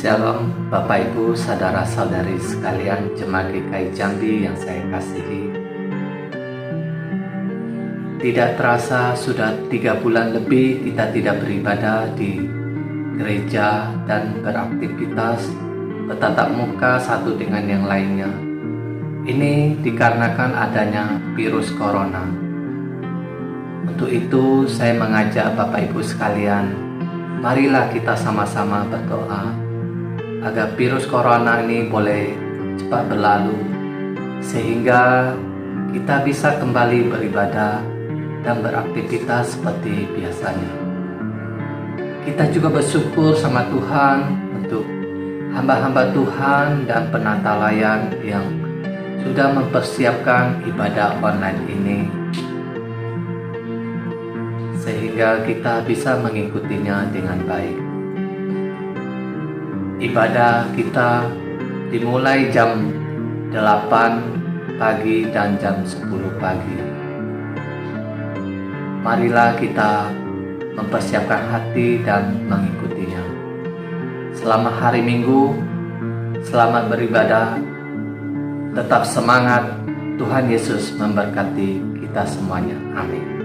Shalom Bapak Ibu saudara-saudari sekalian Jemaat GKI Jambi yang saya kasihi. Tidak terasa sudah 3 bulan lebih kita tidak beribadah di gereja dan beraktivitas bertatap muka satu dengan yang lainnya. Ini dikarenakan adanya virus corona. Untuk itu saya mengajak Bapak Ibu sekalian, marilah kita sama-sama berdoa agar virus corona ini boleh cepat berlalu sehingga kita bisa kembali beribadah dan beraktivitas seperti biasanya. Kita juga bersyukur sama Tuhan untuk hamba-hamba Tuhan dan penata layan yang sudah mempersiapkan ibadah online ini sehingga kita bisa mengikutinya dengan baik. Ibadah kita dimulai jam 8 pagi dan jam 10 pagi. Marilah kita mempersiapkan hati dan mengikutinya. Selama hari Minggu, selamat beribadah. Tetap semangat. Tuhan Yesus memberkati kita semuanya. Amin.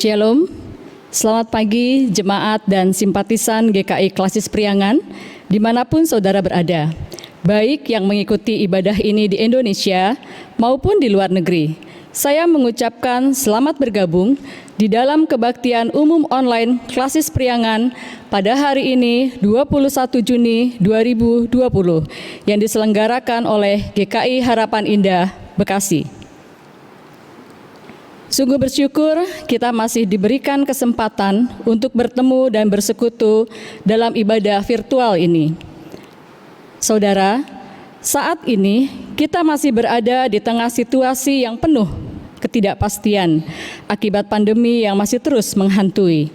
Shalom, selamat pagi jemaat dan simpatisan GKI Klasis Priangan dimanapun saudara berada, baik yang mengikuti ibadah ini di Indonesia maupun di luar negeri. Saya mengucapkan selamat bergabung di dalam kebaktian umum online Klasis Priangan pada hari ini 21 Juni 2020 yang diselenggarakan oleh GKI Harapan Indah, Bekasi. Sungguh bersyukur kita masih diberikan kesempatan untuk bertemu dan bersekutu dalam ibadah virtual ini. Saudara, saat ini kita masih berada di tengah situasi yang penuh ketidakpastian akibat pandemi yang masih terus menghantui.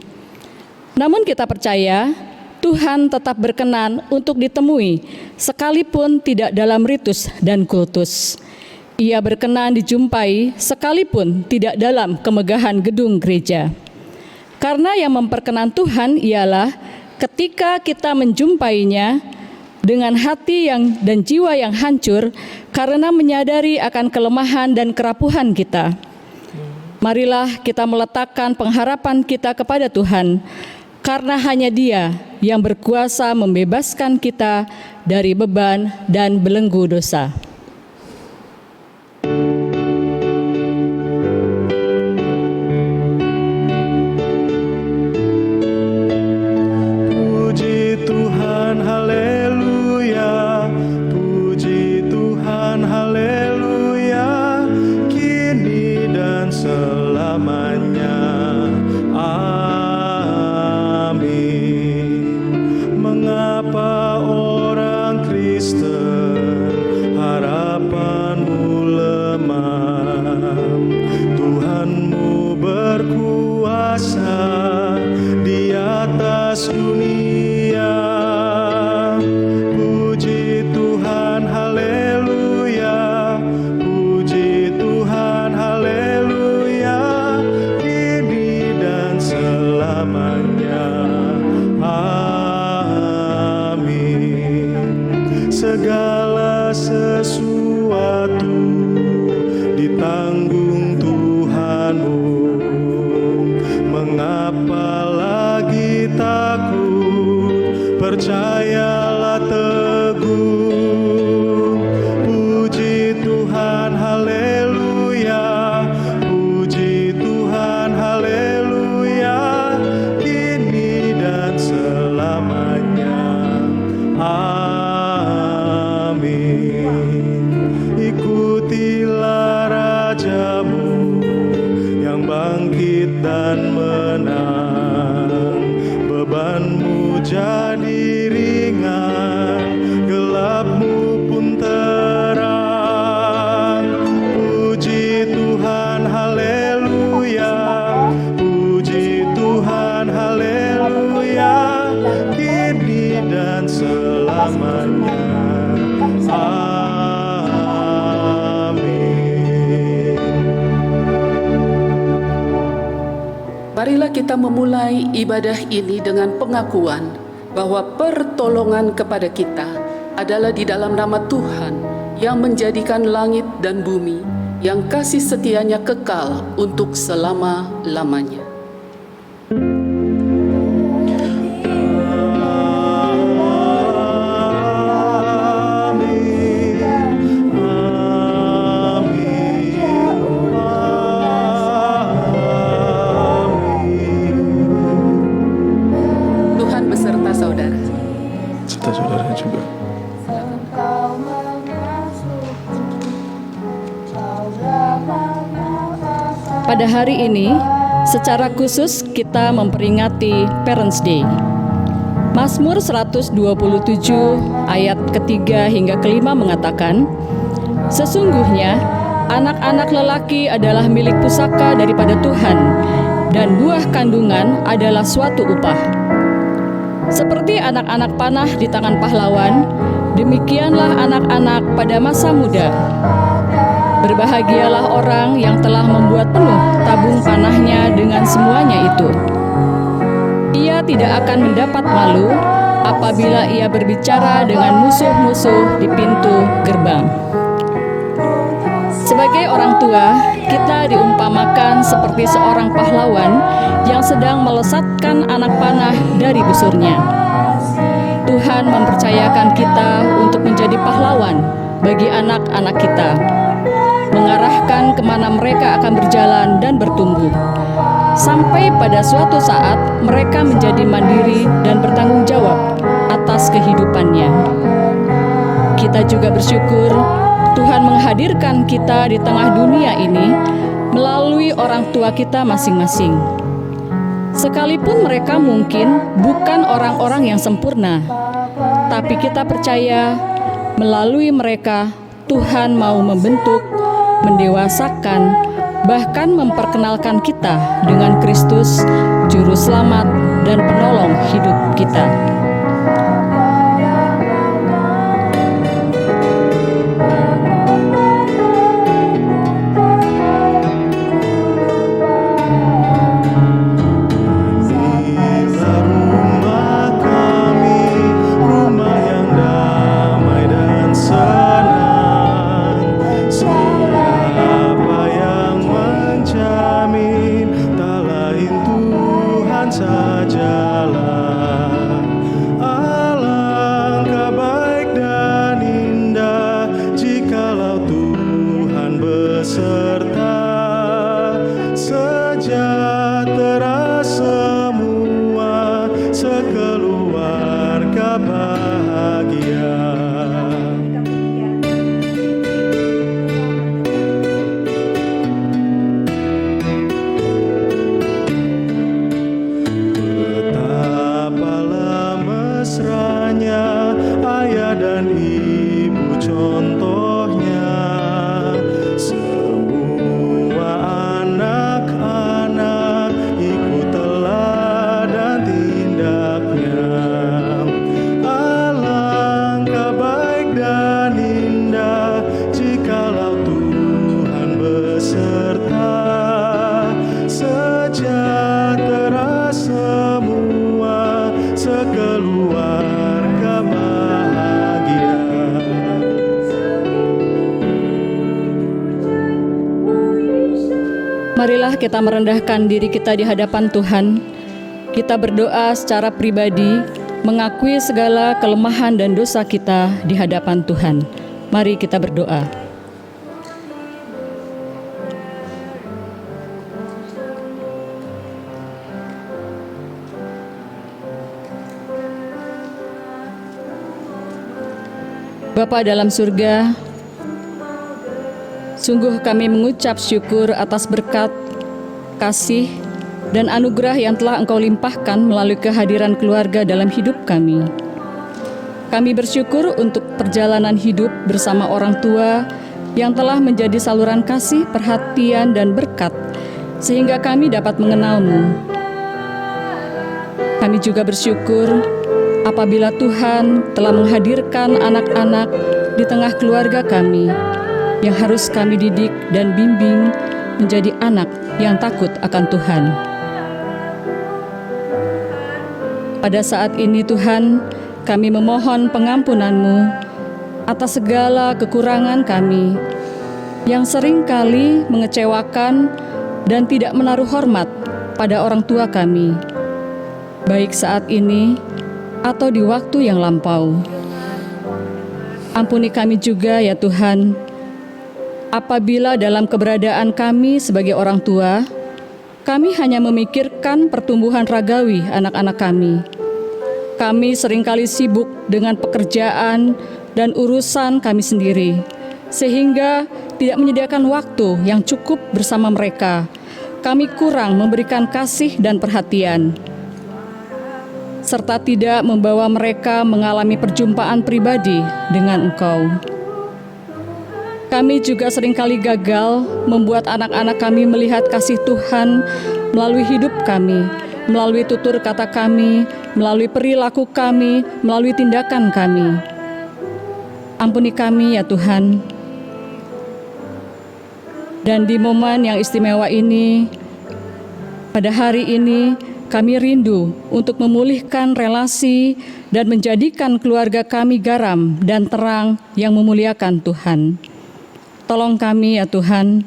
Namun kita percaya Tuhan tetap berkenan untuk ditemui sekalipun tidak dalam ritus dan kultus. Ia berkenan dijumpai sekalipun tidak dalam kemegahan gedung gereja. Karena yang memperkenan Tuhan ialah ketika kita menjumpainya dengan hati dan jiwa yang hancur karena menyadari akan kelemahan dan kerapuhan kita. Marilah kita meletakkan pengharapan kita kepada Tuhan, karena hanya Dia yang berkuasa membebaskan kita dari beban dan belenggu dosa. Segala sesuatu ditanggung Tuhanmu, mengapa lagi takut? Percayalah teguh. Puji Tuhan, haleluya. Puji Tuhan, haleluya. Kini dan selamanya. Ikutilah Rajamu yang bangkit dan menang. Bebanmu jadi ringan, gelapmu pun terang. Puji Tuhan, haleluya. Puji Tuhan, haleluya. Kini dan selamanya. Marilah kita memulai ibadah ini dengan pengakuan bahwa pertolongan kepada kita adalah di dalam nama Tuhan yang menjadikan langit dan bumi, yang kasih setianya kekal untuk selama-lamanya. Saudara juga. Pada hari ini, secara khusus kita memperingati Parents Day. Mazmur 127 ayat ketiga hingga kelima mengatakan, sesungguhnya anak-anak lelaki adalah milik pusaka daripada Tuhan, dan buah kandungan adalah suatu upah. Seperti anak-anak panah di tangan pahlawan, demikianlah anak-anak pada masa muda. Berbahagialah orang yang telah membuat penuh tabung panahnya dengan semuanya itu. Ia tidak akan mendapat malu apabila ia berbicara dengan musuh-musuh di pintu gerbang. Sebagai orang tua, Kita diumpamakan seperti seorang pahlawan yang sedang melesatkan anak panah dari busurnya. Tuhan mempercayakan kita untuk menjadi pahlawan bagi anak-anak kita, mengarahkan kemana mereka akan berjalan dan bertumbuh, sampai pada suatu saat mereka menjadi mandiri dan bertanggung jawab atas kehidupannya. Kita juga bersyukur Tuhan menghadirkan kita di tengah dunia ini melalui orang tua kita masing-masing. Sekalipun mereka mungkin bukan orang-orang yang sempurna, tapi kita percaya melalui mereka Tuhan mau membentuk, mendewasakan, bahkan memperkenalkan kita dengan Kristus, Juru Selamat dan Penolong hidup kita. Sajalah, alangkah baik dan indah jikalau Tuhan beserta, sejahtera semua, sekeluarga bahagia. Mesranya ayah dan ibu contohnya, semua anak-anak ikut teladan tindaknya. Alangkah baik dan indah jikalau Tuhan beserta, sejahtera semua, sekeluarga bahagia. Marilah kita merendahkan diri kita di hadapan Tuhan. Kita berdoa secara pribadi, mengakui segala kelemahan dan dosa kita di hadapan Tuhan. Mari kita berdoa. Bapa dalam surga, sungguh kami mengucap syukur atas berkat, kasih, dan anugerah yang telah Engkau limpahkan melalui kehadiran keluarga dalam hidup kami. Kami bersyukur untuk perjalanan hidup bersama orang tua yang telah menjadi saluran kasih, perhatian, dan berkat, sehingga kami dapat mengenal-Mu. Kami juga bersyukur apabila Tuhan telah menghadirkan anak-anak di tengah keluarga kami yang harus kami didik dan bimbing menjadi anak yang takut akan Tuhan. Pada saat ini Tuhan, kami memohon pengampunan-Mu atas segala kekurangan kami yang seringkali mengecewakan dan tidak menaruh hormat pada orang tua kami, baik saat ini atau di waktu yang lampau. Ampuni kami juga ya Tuhan, apabila dalam keberadaan kami sebagai orang tua, kami hanya memikirkan pertumbuhan ragawi anak-anak kami. Kami seringkali sibuk dengan pekerjaan dan urusan kami sendiri, sehingga tidak menyediakan waktu yang cukup bersama mereka. Kami kurang memberikan kasih dan perhatian, serta tidak membawa mereka mengalami perjumpaan pribadi dengan Engkau. Kami juga seringkali gagal membuat anak-anak kami melihat kasih Tuhan melalui hidup kami, melalui tutur kata kami, melalui perilaku kami, melalui tindakan kami. Ampuni kami ya Tuhan. Dan di momen yang istimewa ini, pada hari ini, kami rindu untuk memulihkan relasi dan menjadikan keluarga kami garam dan terang yang memuliakan Tuhan. Tolong kami ya Tuhan,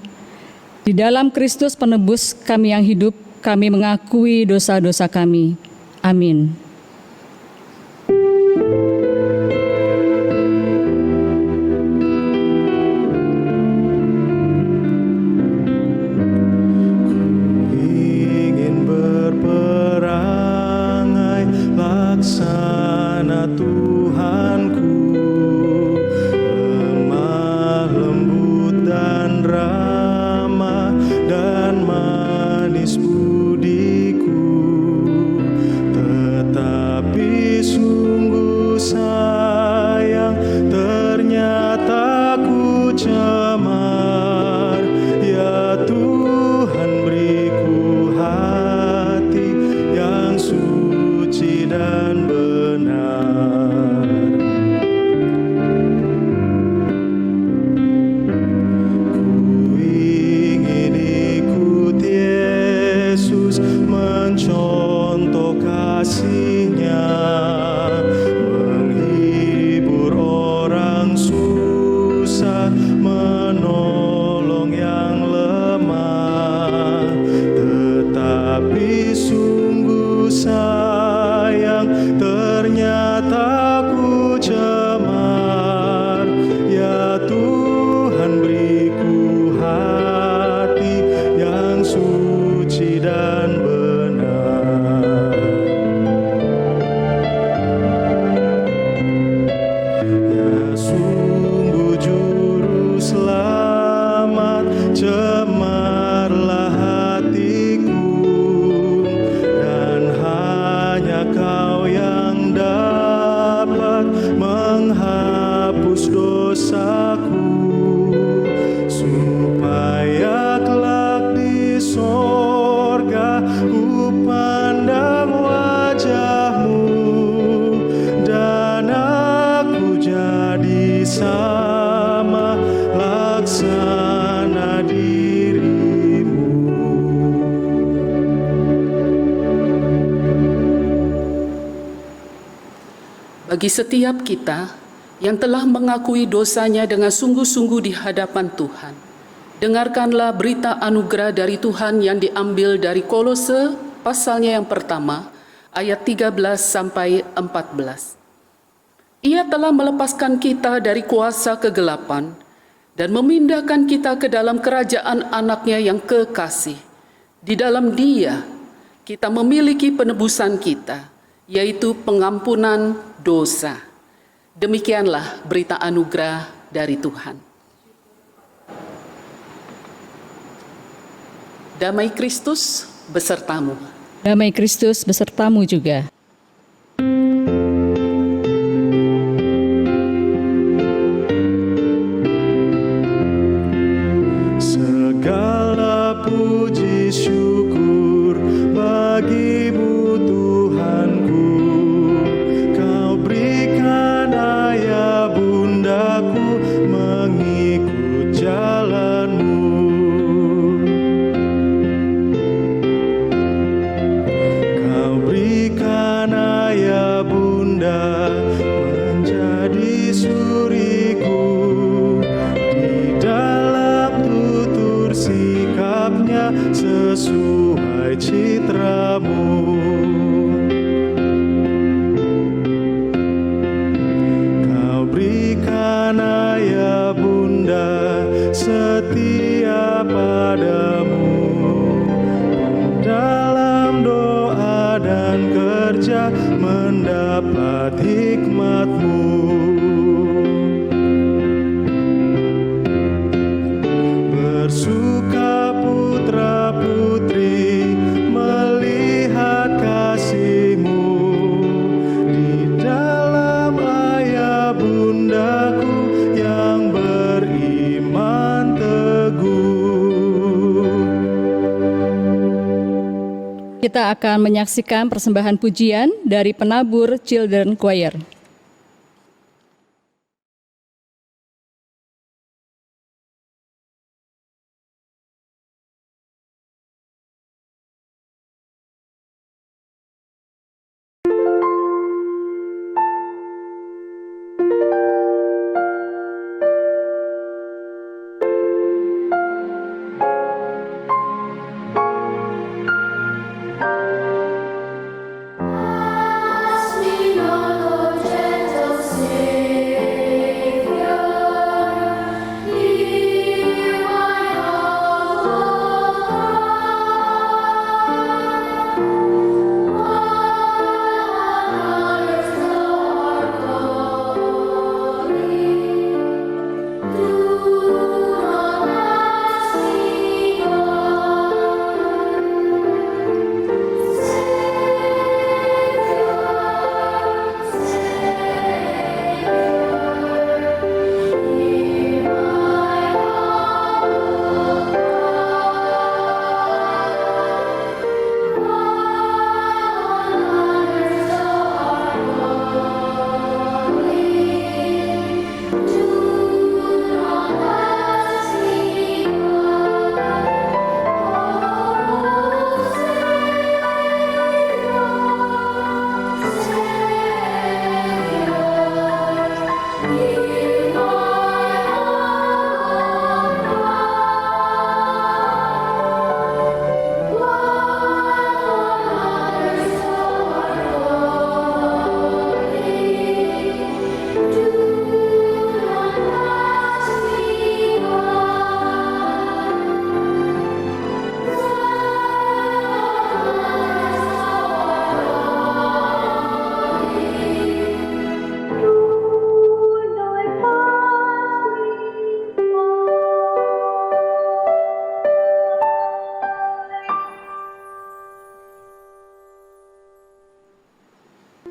Di dalam Kristus penebus kami yang hidup, kami mengakui dosa-dosa kami. Amin. Ingin berperangai laksana Tuhanku, lemah lembut dan ramah dan manis budiku, tetapi sungguh sayang ternyata ku cemar. Ya Tuhan, beriku hati yang suci dan benar. Ku ingin ikut Yesus, mencontoh kasih-Nya, menghibur orang susah, menolong yang lemah. Tetapi sungguh sayang ternyata ku cemar. Ya Tuhan, beriku hati yang suci dan benar. Ya sungguh juru selamat, cemarlah hatiku, dan hanya Kau yang dapat menghapus dosaku, supaya kelak di sorga ku pandang wajah-Mu, dan aku jadi sama laksana diri-Mu. Bagi setiap kita yang telah mengakui dosanya dengan sungguh-sungguh di hadapan Tuhan, dengarkanlah berita anugerah dari Tuhan yang diambil dari Kolose pasalnya yang pertama, ayat 13 sampai 14. Ia telah melepaskan kita dari kuasa kegelapan dan memindahkan kita ke dalam kerajaan Anak-Nya yang kekasih. Di dalam Dia, kita memiliki penebusan kita, yaitu pengampunan dosa. Demikianlah berita anugerah dari Tuhan. Damai Kristus besertamu. Damai Kristus besertamu juga. Segala puji syukur bagi-Mu Tuhanku, Kau berikan ayah bundaku mengikut jalan-Mu. Kau berikan ayah bunda menjadi suriku, di dalam tutur sikapnya sesuai citra-Mu. Kau berikan ayah bunda setia padamu, dalam doa dan kerja mendapat hikmat-Mu. Bersuka putra-putri melihat kasih-Mu, di dalam ayah bundaku yang beriman teguh. Kita akan menyaksikan persembahan pujian dari penabur Children Choir.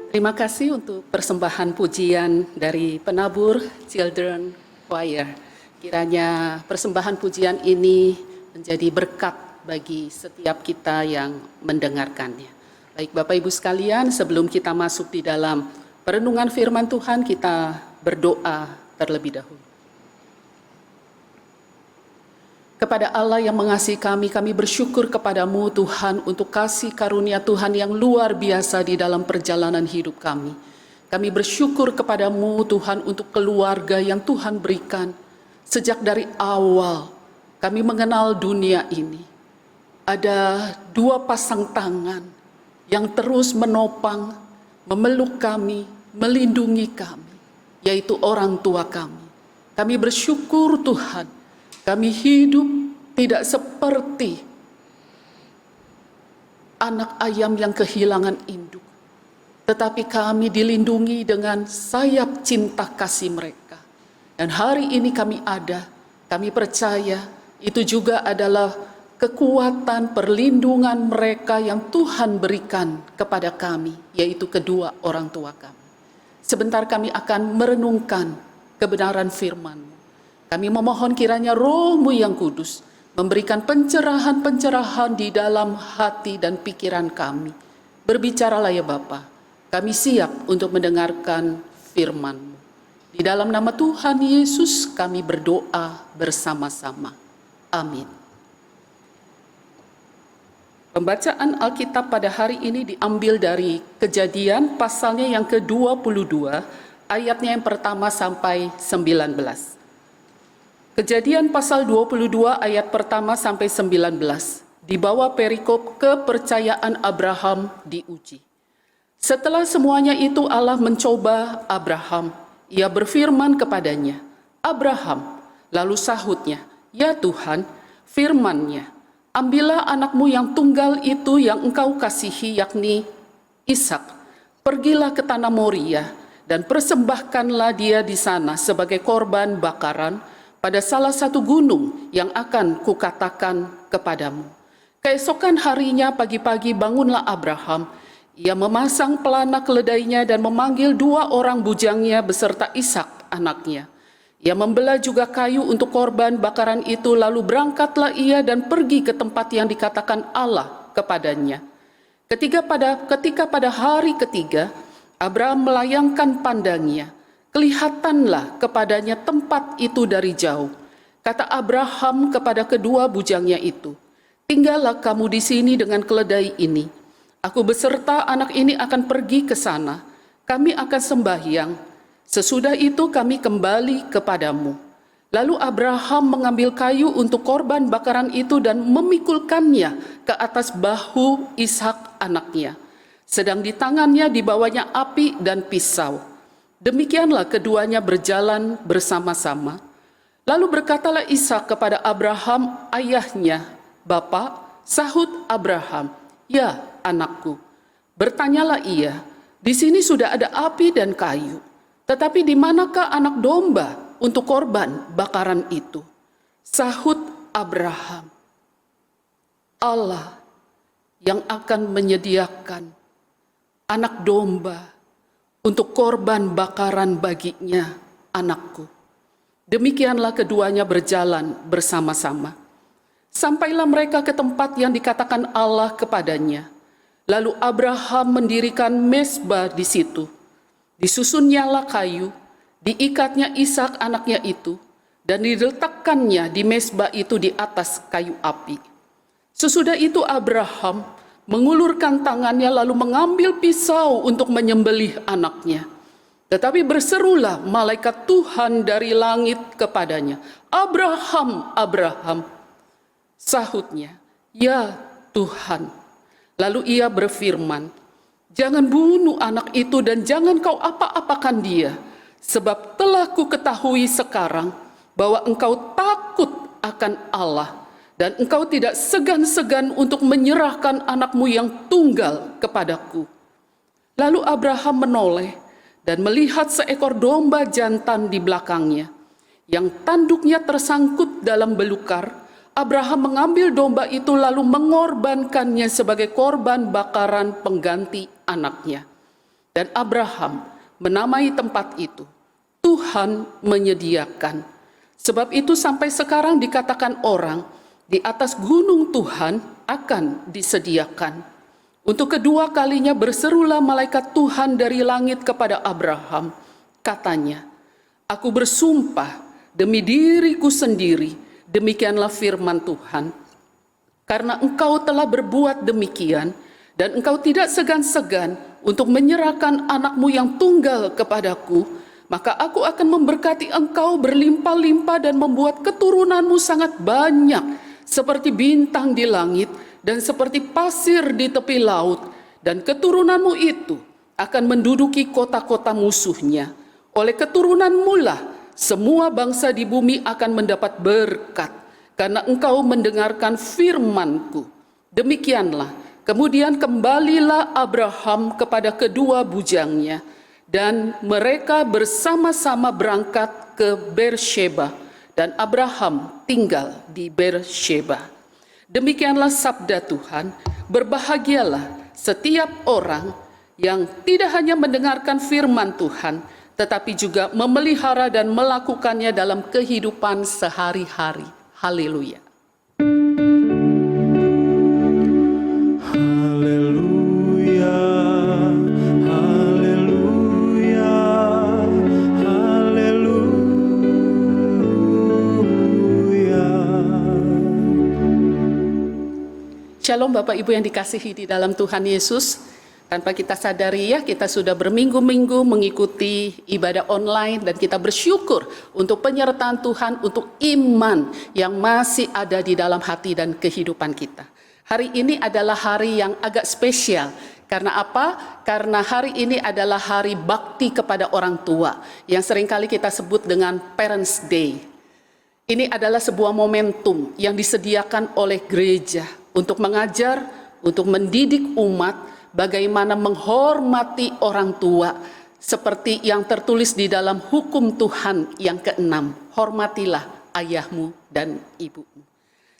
Terima kasih untuk persembahan pujian dari penabur Children Choir. Kiranya persembahan pujian ini menjadi berkat bagi setiap kita yang mendengarkannya. Baik Bapak Ibu sekalian, sebelum kita masuk di dalam perenungan firman Tuhan, kita berdoa terlebih dahulu. Kepada Allah yang mengasihi kami bersyukur kepadamu Tuhan untuk kasih karunia Tuhan yang luar biasa di dalam perjalanan hidup kami. Kami bersyukur kepadamu Tuhan untuk keluarga yang Tuhan berikan. Sejak dari awal kami mengenal dunia ini, ada dua pasang tangan yang terus menopang, memeluk kami, melindungi kami, yaitu orang tua kami. Kami bersyukur Tuhan, kami hidup tidak seperti anak ayam yang kehilangan induk, tetapi kami dilindungi dengan sayap cinta kasih mereka. Dan hari ini kami ada, kami percaya itu juga adalah kekuatan perlindungan mereka yang Tuhan berikan kepada kami, yaitu kedua orang tua kami. Sebentar kami akan merenungkan kebenaran firman-Mu. Kami memohon kiranya Roh-Mu yang kudus memberikan pencerahan-pencerahan di dalam hati dan pikiran kami. Berbicaralah ya Bapa, kami siap untuk mendengarkan firman-Mu. Di dalam nama Tuhan Yesus kami berdoa bersama-sama. Amin. Pembacaan Alkitab pada hari ini diambil dari Kejadian pasalnya yang ke-22, ayatnya yang pertama sampai 19. Kejadian pasal 22 ayat pertama sampai 19, di bawah perikop kepercayaan Abraham diuji. Setelah semuanya itu Allah mencoba Abraham. Ia berfirman kepadanya, "Abraham." Lalu sahutnya, "Ya Tuhan." Firman-Nya, "Ambillah anakmu yang tunggal itu yang engkau kasihi, yakni Ishak. Pergilah ke tanah Moria dan persembahkanlah dia di sana sebagai korban bakaran pada salah satu gunung yang akan kukatakan kepadamu." Keesokan harinya pagi-pagi bangunlah Abraham. Ia memasang pelana keledainya dan memanggil 2 orang bujangnya beserta Ishak anaknya. Ia membelah juga kayu untuk korban bakaran itu, lalu berangkatlah ia dan pergi ke tempat yang dikatakan Allah kepadanya. Ketika pada hari ketiga, Abraham melayangkan pandangnya. Kelihatanlah kepadanya tempat itu dari jauh. Kata Abraham kepada kedua bujangnya itu, "Tinggallah kamu di sini dengan keledai ini. Aku beserta anak ini akan pergi ke sana. Kami akan sembahyang. Sesudah itu kami kembali kepadamu." Lalu Abraham mengambil kayu untuk korban bakaran itu dan memikulkannya ke atas bahu Ishak anaknya. Sedang di tangannya dibawanya api dan pisau. Demikianlah keduanya berjalan bersama-sama. Lalu berkatalah Ishak kepada Abraham ayahnya, "Bapa." Sahut Abraham, "Ya anakku." Bertanyalah ia, "Di sini sudah ada api dan kayu, tetapi di manakah anak domba untuk korban bakaran itu?" Sahut Abraham, "Allah yang akan menyediakan anak domba untuk korban bakaran baginya, anakku." Demikianlah keduanya berjalan bersama-sama. Sampailah mereka ke tempat yang dikatakan Allah kepadanya. Lalu Abraham mendirikan mezbah di situ. Disusunnyalah kayu, diikatnya Ishak anaknya itu, dan diletakkannya di mezbah itu di atas kayu api. Sesudah itu Abraham mengulurkan tangannya lalu mengambil pisau untuk menyembelih anaknya. Tetapi berserulah malaikat Tuhan dari langit kepadanya, "Abraham, Abraham." Sahutnya, "Ya Tuhan." Lalu ia berfirman, "Jangan bunuh anak itu dan jangan kau apa-apakan dia, sebab telah ku ketahui sekarang bahwa engkau takut akan Allah, dan engkau tidak segan-segan untuk menyerahkan anakmu yang tunggal kepadaku." Lalu Abraham menoleh dan melihat seekor domba jantan di belakangnya, yang tanduknya tersangkut dalam belukar. Abraham mengambil domba itu lalu mengorbankannya sebagai korban bakaran pengganti anaknya. Dan Abraham menamai tempat itu, Tuhan menyediakan. Sebab itu sampai sekarang dikatakan orang, di atas gunung Tuhan akan disediakan. Untuk kedua kalinya berserulah malaikat Tuhan dari langit kepada Abraham. Katanya, aku bersumpah demi diriku sendiri, demikianlah firman Tuhan. Karena engkau telah berbuat demikian, dan engkau tidak segan-segan untuk menyerahkan anakmu yang tunggal kepadaku, maka aku akan memberkati engkau berlimpah-limpah dan membuat keturunanmu sangat banyak, seperti bintang di langit dan seperti pasir di tepi laut. Dan keturunanmu itu akan menduduki kota-kota musuhnya. Oleh keturunanmu lah semua bangsa di bumi akan mendapat berkat, karena engkau mendengarkan firman-Ku. Demikianlah, kemudian kembalilah Abraham kepada kedua bujangnya, dan mereka bersama-sama berangkat ke Beersheba, dan Abraham tinggal di Beersheba. Demikianlah sabda Tuhan, berbahagialah setiap orang yang tidak hanya mendengarkan firman Tuhan, tetapi juga memelihara dan melakukannya dalam kehidupan sehari-hari. Haleluya. Haleluya, haleluya, haleluya. Shalom Bapak Ibu yang dikasihi di dalam Tuhan Yesus. Tanpa kita sadari ya, kita sudah berminggu-minggu mengikuti ibadah online dan kita bersyukur untuk penyertaan Tuhan, untuk iman yang masih ada di dalam hati dan kehidupan kita. Hari ini adalah hari yang agak spesial. Karena apa? Karena hari ini adalah hari bakti kepada orang tua yang seringkali kita sebut dengan Parents Day. Ini adalah sebuah momentum yang disediakan oleh gereja untuk mengajar, untuk mendidik umat bagaimana menghormati orang tua, seperti yang tertulis di dalam hukum Tuhan yang ke-6, hormatilah ayahmu dan ibumu.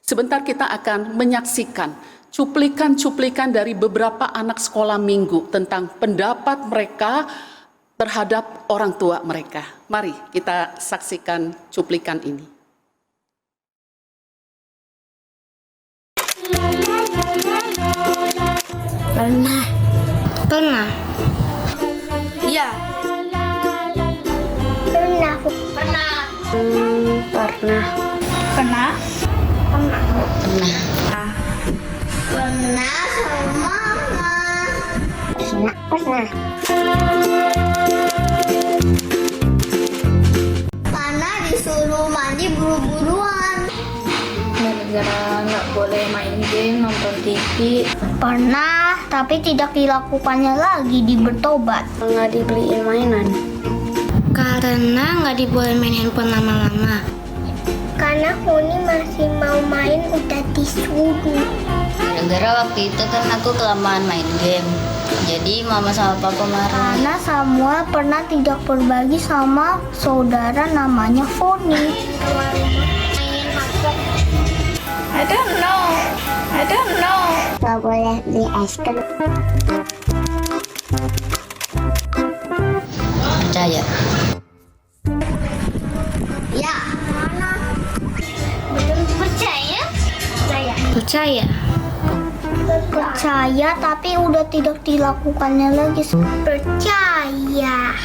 Sebentar kita akan menyaksikan cuplikan-cuplikan dari beberapa anak sekolah minggu tentang pendapat mereka terhadap orang tua mereka. Mari kita saksikan cuplikan ini. Pernah. Iya. Pernah. Pernah. Pernah sama mama. Pernah. Pernah disuruh mandi buru-buruan. Gara-gara nggak boleh main game, nonton TV. Pernah, tapi tidak dilakukannya lagi di bertobat. Nggak dibeliin mainan. Karena nggak dibolehin main handphone lama-lama. Karena Huni masih mau main udah disuruh. Gara-gara waktu itu kan aku kelamaan main game. Jadi mama sama papa marah. Karena Samuel pernah tidak berbagi sama saudara namanya Foni. I don't know. Gak boleh beli es krim. Percaya? Ya. Belum percaya? Percaya. Percaya tapi udah tidak dilakukannya lagi. Percaya.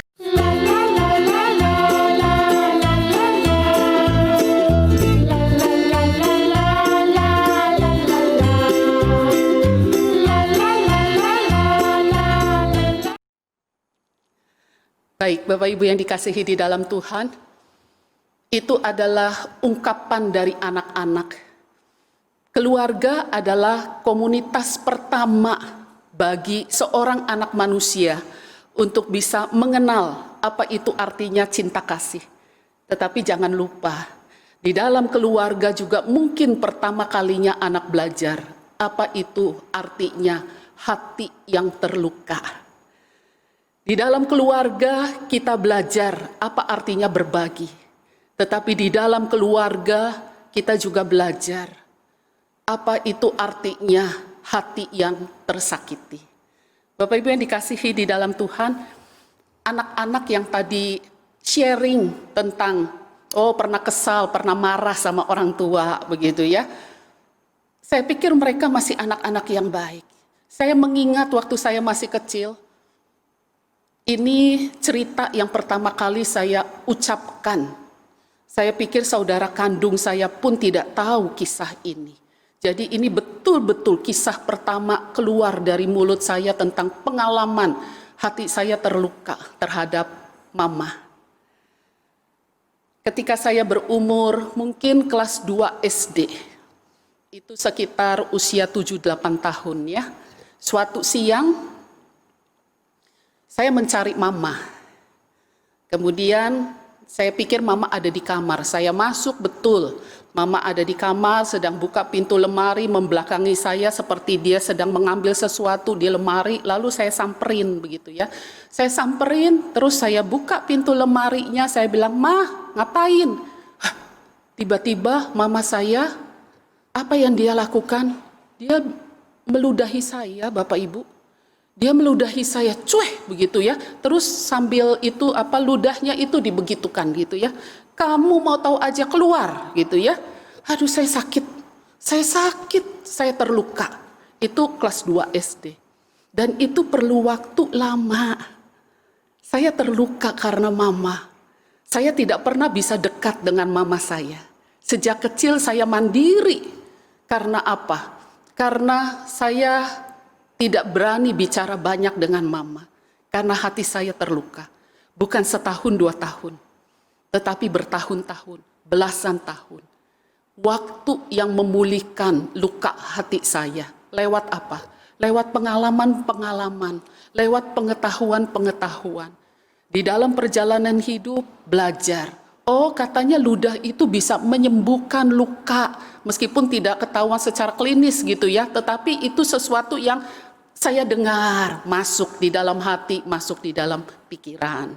Baik, Bapak Ibu yang dikasihi di dalam Tuhan, itu adalah ungkapan dari anak-anak. Keluarga adalah komunitas pertama bagi seorang anak manusia untuk bisa mengenal apa itu artinya cinta kasih. Tetapi jangan lupa, di dalam keluarga juga mungkin pertama kalinya anak belajar apa itu artinya hati yang terluka. Di dalam keluarga kita belajar apa artinya berbagi. Tetapi di dalam keluarga kita juga belajar apa itu artinya hati yang tersakiti. Bapak Ibu yang dikasihi di dalam Tuhan, anak-anak yang tadi sharing tentang pernah kesal, pernah marah sama orang tua begitu ya. Saya pikir mereka masih anak-anak yang baik. Saya mengingat waktu saya masih kecil, ini cerita yang pertama kali saya ucapkan. Saya pikir saudara kandung saya pun tidak tahu kisah ini. Jadi ini betul-betul kisah pertama keluar dari mulut saya tentang pengalaman hati saya terluka terhadap mama. Ketika saya berumur mungkin kelas 2 SD, itu sekitar usia 7-8 tahun ya. Suatu siang, saya mencari mama. Kemudian saya pikir mama ada di kamar. Saya masuk, betul. Mama ada di kamar, sedang buka pintu lemari, membelakangi saya seperti dia sedang mengambil sesuatu di lemari. Lalu saya samperin begitu ya. Saya samperin, terus saya buka pintu lemarinya. Saya bilang, "Mah, ngapain?" Tiba-tiba mama saya, apa yang dia lakukan? Dia meludahi saya, Bapak Ibu. Dia meludahi saya, cueh begitu ya. Terus sambil itu ludahnya itu dibegitukan gitu ya. "Kamu mau tahu aja, keluar," gitu ya. Aduh, saya sakit, saya terluka. Itu kelas 2 SD. Dan itu perlu waktu lama. Saya terluka karena mama. Saya tidak pernah bisa dekat dengan mama saya. Sejak kecil saya mandiri. Karena apa? Karena saya tidak berani bicara banyak dengan mama. Karena hati saya terluka. Bukan setahun 2 tahun. Tetapi bertahun-tahun, belasan tahun. Waktu yang memulihkan luka hati saya. Lewat apa? Lewat pengalaman-pengalaman. Lewat pengetahuan-pengetahuan. Di dalam perjalanan hidup, belajar. Katanya ludah itu bisa menyembuhkan luka. Meskipun tidak ketahuan secara klinis gitu ya. Tetapi itu sesuatu yang saya dengar, masuk di dalam hati, masuk di dalam pikiran.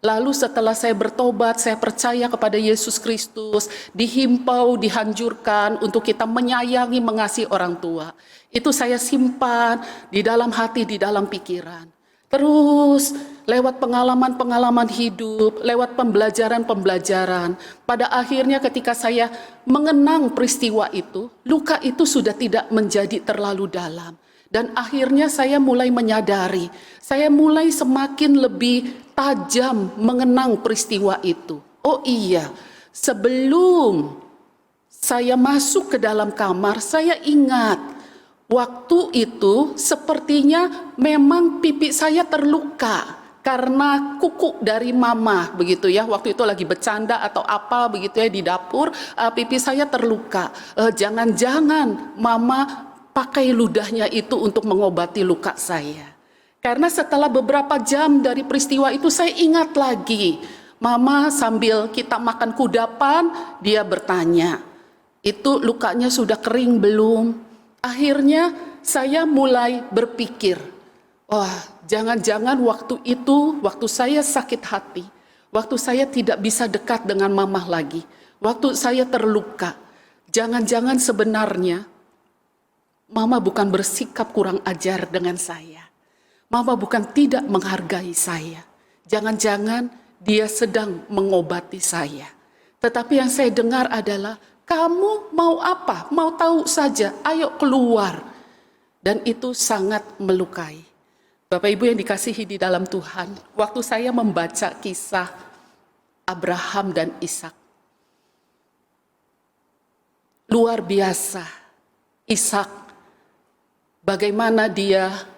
Lalu setelah saya bertobat, saya percaya kepada Yesus Kristus, dihimbau, dihanjurkan untuk kita menyayangi, mengasihi orang tua. Itu saya simpan di dalam hati, di dalam pikiran. Terus lewat pengalaman-pengalaman hidup, lewat pembelajaran-pembelajaran, pada akhirnya ketika saya mengenang peristiwa itu, luka itu sudah tidak menjadi terlalu dalam. Dan akhirnya saya mulai menyadari, saya mulai semakin lebih tajam mengenang peristiwa itu. Oh iya, sebelum saya masuk ke dalam kamar, saya ingat waktu itu sepertinya memang pipi saya terluka karena kuku dari mama begitu ya. Waktu itu lagi bercanda atau apa begitu ya di dapur, pipi saya terluka. Jangan-jangan mama pakai ludahnya itu untuk mengobati luka saya. Karena setelah beberapa jam dari peristiwa itu saya ingat lagi, mama sambil kita makan kudapan, dia bertanya, "Itu lukanya sudah kering belum?" Akhirnya saya mulai berpikir, jangan-jangan waktu itu, waktu saya sakit hati, waktu saya tidak bisa dekat dengan mama lagi, waktu saya terluka, jangan-jangan sebenarnya mama bukan bersikap kurang ajar dengan saya. Mama bukan tidak menghargai saya. Jangan-jangan dia sedang mengobati saya. Tetapi yang saya dengar adalah, "Kamu mau apa? Mau tahu saja, ayo keluar." Dan itu sangat melukai. Bapak Ibu yang dikasihi di dalam Tuhan, waktu saya membaca kisah Abraham dan Ishak, luar biasa. Ishak, bagaimana dia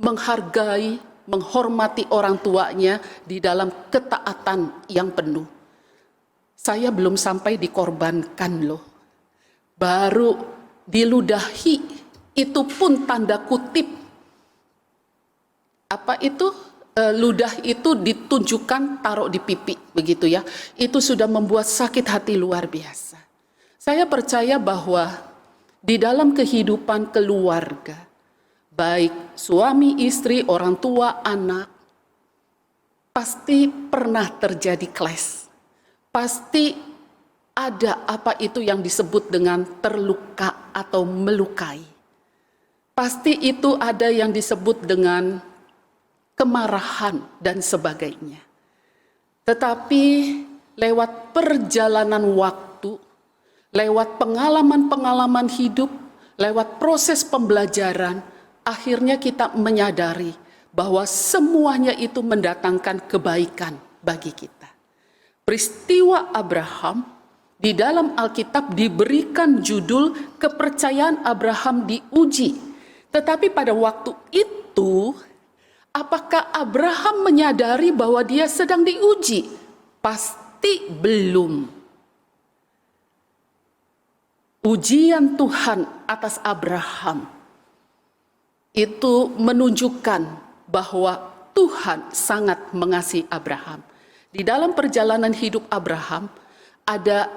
menghargai, menghormati orang tuanya di dalam ketaatan yang penuh. Saya belum sampai dikorbankan loh. Baru diludahi, itu pun tanda kutip. Apa itu? Ludah itu ditunjukkan taruh di pipi begitu ya. Itu sudah membuat sakit hati luar biasa. Saya percaya bahwa di dalam kehidupan keluarga, baik suami, istri, orang tua, anak, pasti pernah terjadi clash. Pasti ada apa itu yang disebut dengan terluka atau melukai. Pasti itu ada yang disebut dengan kemarahan, dan sebagainya. Tetapi lewat perjalanan waktu, lewat pengalaman-pengalaman hidup, lewat proses pembelajaran, akhirnya kita menyadari bahwa semuanya itu mendatangkan kebaikan bagi kita. Peristiwa Abraham di dalam Alkitab diberikan judul kepercayaan Abraham diuji. Tetapi pada waktu itu, apakah Abraham menyadari bahwa dia sedang diuji? Pasti belum. Ujian Tuhan atas Abraham itu menunjukkan bahwa Tuhan sangat mengasihi Abraham. Di dalam perjalanan hidup Abraham ada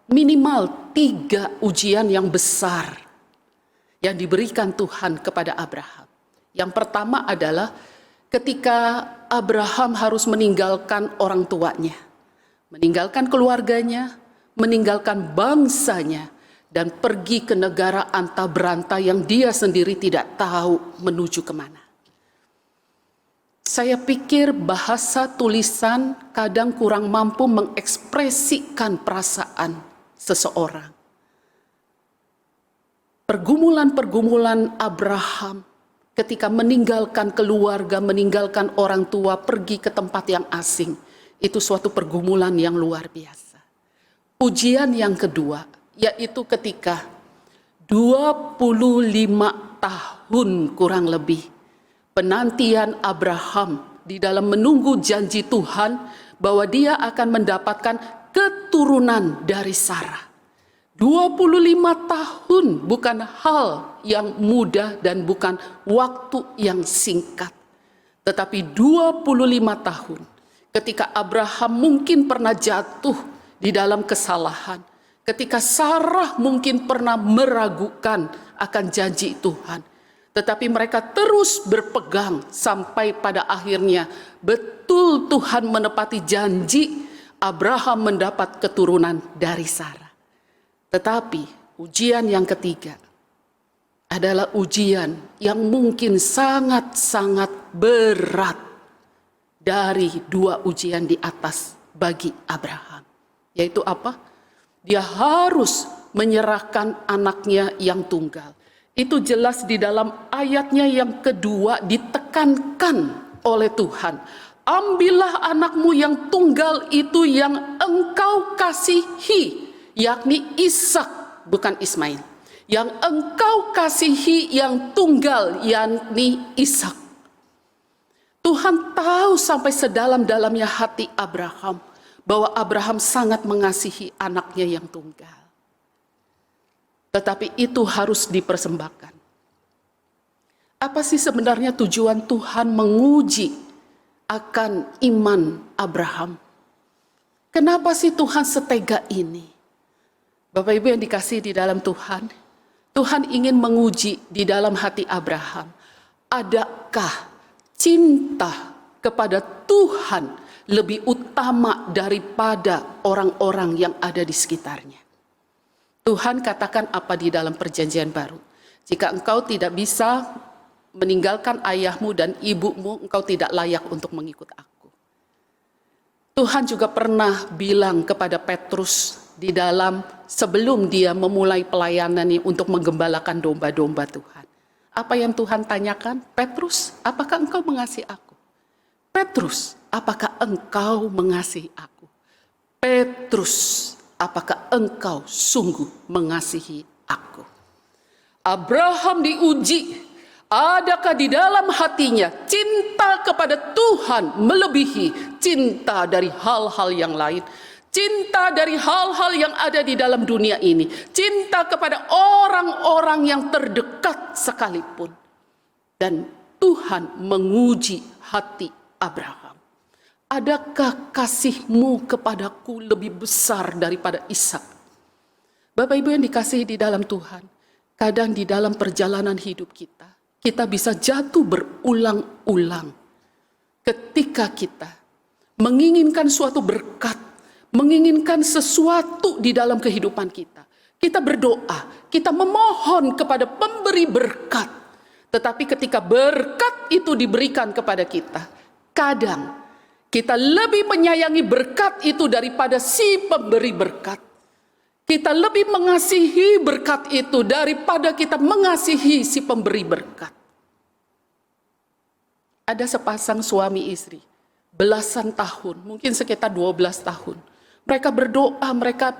minimal 3 ujian yang besar yang diberikan Tuhan kepada Abraham. Yang pertama adalah ketika Abraham harus meninggalkan orang tuanya, meninggalkan keluarganya, meninggalkan bangsanya, dan pergi ke negara anta beranta yang dia sendiri tidak tahu menuju kemana. Saya pikir bahasa tulisan kadang kurang mampu mengekspresikan perasaan seseorang. Pergumulan-pergumulan Abraham ketika meninggalkan keluarga, meninggalkan orang tua, pergi ke tempat yang asing, itu suatu pergumulan yang luar biasa. Ujian yang kedua, yaitu ketika 25 tahun kurang lebih, penantian Abraham di dalam menunggu janji Tuhan bahwa dia akan mendapatkan keturunan dari Sarah. 25 tahun bukan hal yang mudah dan bukan waktu yang singkat. Tetapi 25 tahun ketika Abraham mungkin pernah jatuh di dalam kesalahan, ketika Sarah mungkin pernah meragukan akan janji Tuhan, tetapi mereka terus berpegang sampai pada akhirnya betul Tuhan menepati janji, Abraham mendapat keturunan dari Sarah. Tetapi ujian yang ketiga adalah ujian yang mungkin sangat-sangat berat dari 2 ujian di atas bagi Abraham. Yaitu apa? Dia harus menyerahkan anaknya yang tunggal. Itu jelas di dalam ayatnya yang kedua ditekankan oleh Tuhan. Ambillah anakmu yang tunggal itu yang engkau kasihi, yakni Ishak, bukan Ismail. Yang engkau kasihi yang tunggal, yakni Ishak. Tuhan tahu sampai sedalam-dalamnya hati Abraham bahwa Abraham sangat mengasihi anaknya yang tunggal. Tetapi itu harus dipersembahkan. Apa sih sebenarnya tujuan Tuhan menguji akan iman Abraham? Kenapa sih Tuhan setega ini? Bapak Ibu yang dikasihi di dalam Tuhan, Tuhan ingin menguji di dalam hati Abraham. Adakah cinta kepada Tuhan lebih utama daripada orang-orang yang ada di sekitarnya? Tuhan katakan apa di dalam perjanjian baru? Jika engkau tidak bisa meninggalkan ayahmu dan ibumu, engkau tidak layak untuk mengikut aku. Tuhan juga pernah bilang kepada Petrus di dalam sebelum dia memulai pelayanannya untuk menggembalakan domba-domba Tuhan. Apa yang Tuhan tanyakan? Petrus, apakah engkau mengasihi aku? Petrus, apakah engkau mengasihi aku? Petrus, apakah engkau sungguh mengasihi aku? Abraham diuji, adakah di dalam hatinya cinta kepada Tuhan melebihi cinta dari hal-hal yang lain? Cinta dari hal-hal yang ada di dalam dunia ini. Cinta kepada orang-orang yang terdekat sekalipun. Dan Tuhan menguji hati Abraham. Adakah kasihmu kepadaku lebih besar daripada Ishak? Bapak Ibu yang dikasihi di dalam Tuhan, kadang di dalam perjalanan hidup kita, kita bisa jatuh berulang-ulang. Ketika kita menginginkan suatu berkat, menginginkan sesuatu di dalam kehidupan kita. Kita berdoa, kita memohon kepada pemberi berkat. Tetapi ketika berkat itu diberikan kepada kita, kadang kita lebih menyayangi berkat itu daripada si pemberi berkat. Kita lebih mengasihi berkat itu daripada kita mengasihi si pemberi berkat. Ada sepasang suami istri, belasan tahun, mungkin sekitar 12 tahun. Mereka berdoa, mereka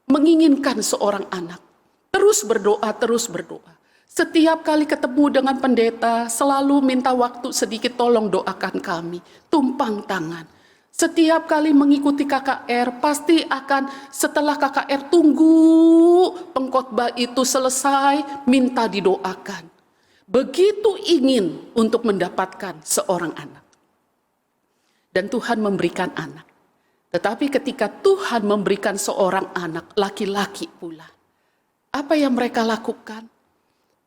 menginginkan seorang anak. Terus berdoa, terus berdoa. Setiap kali ketemu dengan pendeta, selalu minta waktu sedikit, tolong doakan kami. Tumpang tangan. Setiap kali mengikuti KKR, pasti akan setelah KKR tunggu pengkhotbah itu selesai, minta didoakan. Begitu ingin untuk mendapatkan seorang anak. Dan Tuhan memberikan anak. Tetapi ketika Tuhan memberikan seorang anak laki-laki pula, apa yang mereka lakukan?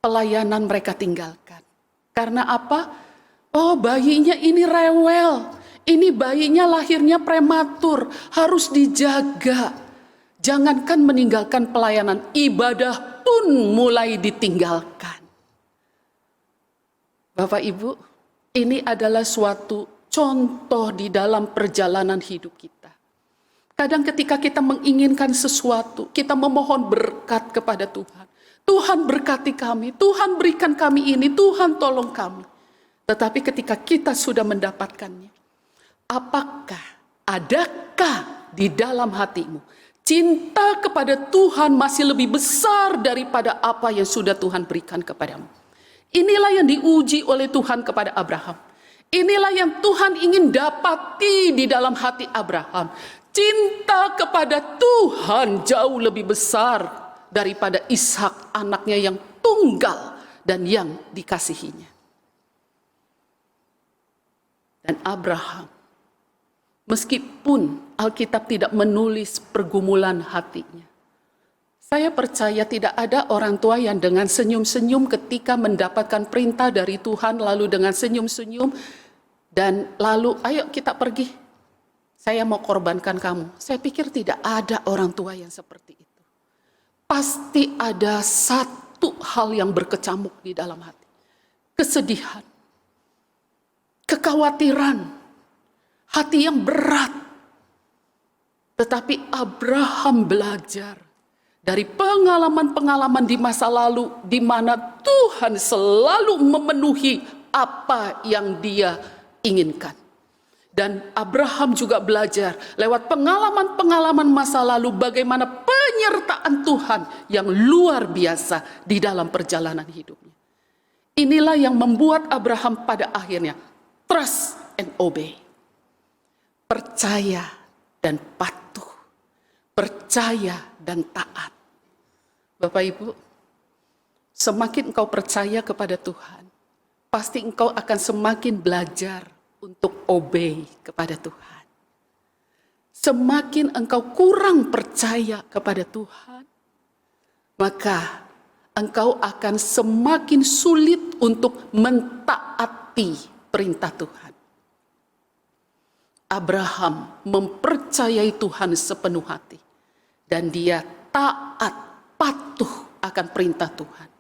Pelayanan mereka tinggalkan. Karena apa? Oh, bayinya ini rewel. Ini bayinya lahirnya prematur, harus dijaga. Jangankan meninggalkan pelayanan, ibadah pun mulai ditinggalkan. Bapak Ibu, ini adalah suatu contoh di dalam perjalanan hidup kita. Kadang ketika kita menginginkan sesuatu, kita memohon berkat kepada Tuhan. Tuhan berkati kami, Tuhan berikan kami ini, Tuhan tolong kami. Tetapi ketika kita sudah mendapatkannya, adakah di dalam hatimu cinta kepada Tuhan masih lebih besar daripada apa yang sudah Tuhan berikan kepadamu? Inilah yang diuji oleh Tuhan kepada Abraham. Inilah yang Tuhan ingin dapati di dalam hati Abraham. Cinta kepada Tuhan jauh lebih besar daripada Ishak, anaknya yang tunggal dan yang dikasihinya. Dan Abraham, meskipun Alkitab tidak menulis pergumulan hatinya, saya percaya tidak ada orang tua yang dengan senyum-senyum ketika mendapatkan perintah dari Tuhan, lalu dengan senyum-senyum, dan lalu ayo kita pergi, saya mau korbankan kamu. Saya pikir tidak ada orang tua yang seperti itu. Pasti ada satu hal yang berkecamuk di dalam hati. Kesedihan, kekhawatiran, hati yang berat. Tetapi Abraham belajar dari pengalaman-pengalaman di masa lalu, di mana Tuhan selalu memenuhi apa yang dia inginkan. Dan Abraham juga belajar lewat pengalaman-pengalaman masa lalu bagaimana penyertaan Tuhan yang luar biasa di dalam perjalanan hidupnya. Inilah yang membuat Abraham pada akhirnya trust and obey. Percaya dan patuh. Percaya dan taat. Bapak Ibu, semakin engkau percaya kepada Tuhan, pasti engkau akan semakin belajar untuk obey kepada Tuhan. Semakin engkau kurang percaya kepada Tuhan, maka engkau akan semakin sulit untuk mentaati perintah Tuhan. Abraham mempercayai Tuhan sepenuh hati. Dan dia taat, patuh akan perintah Tuhan.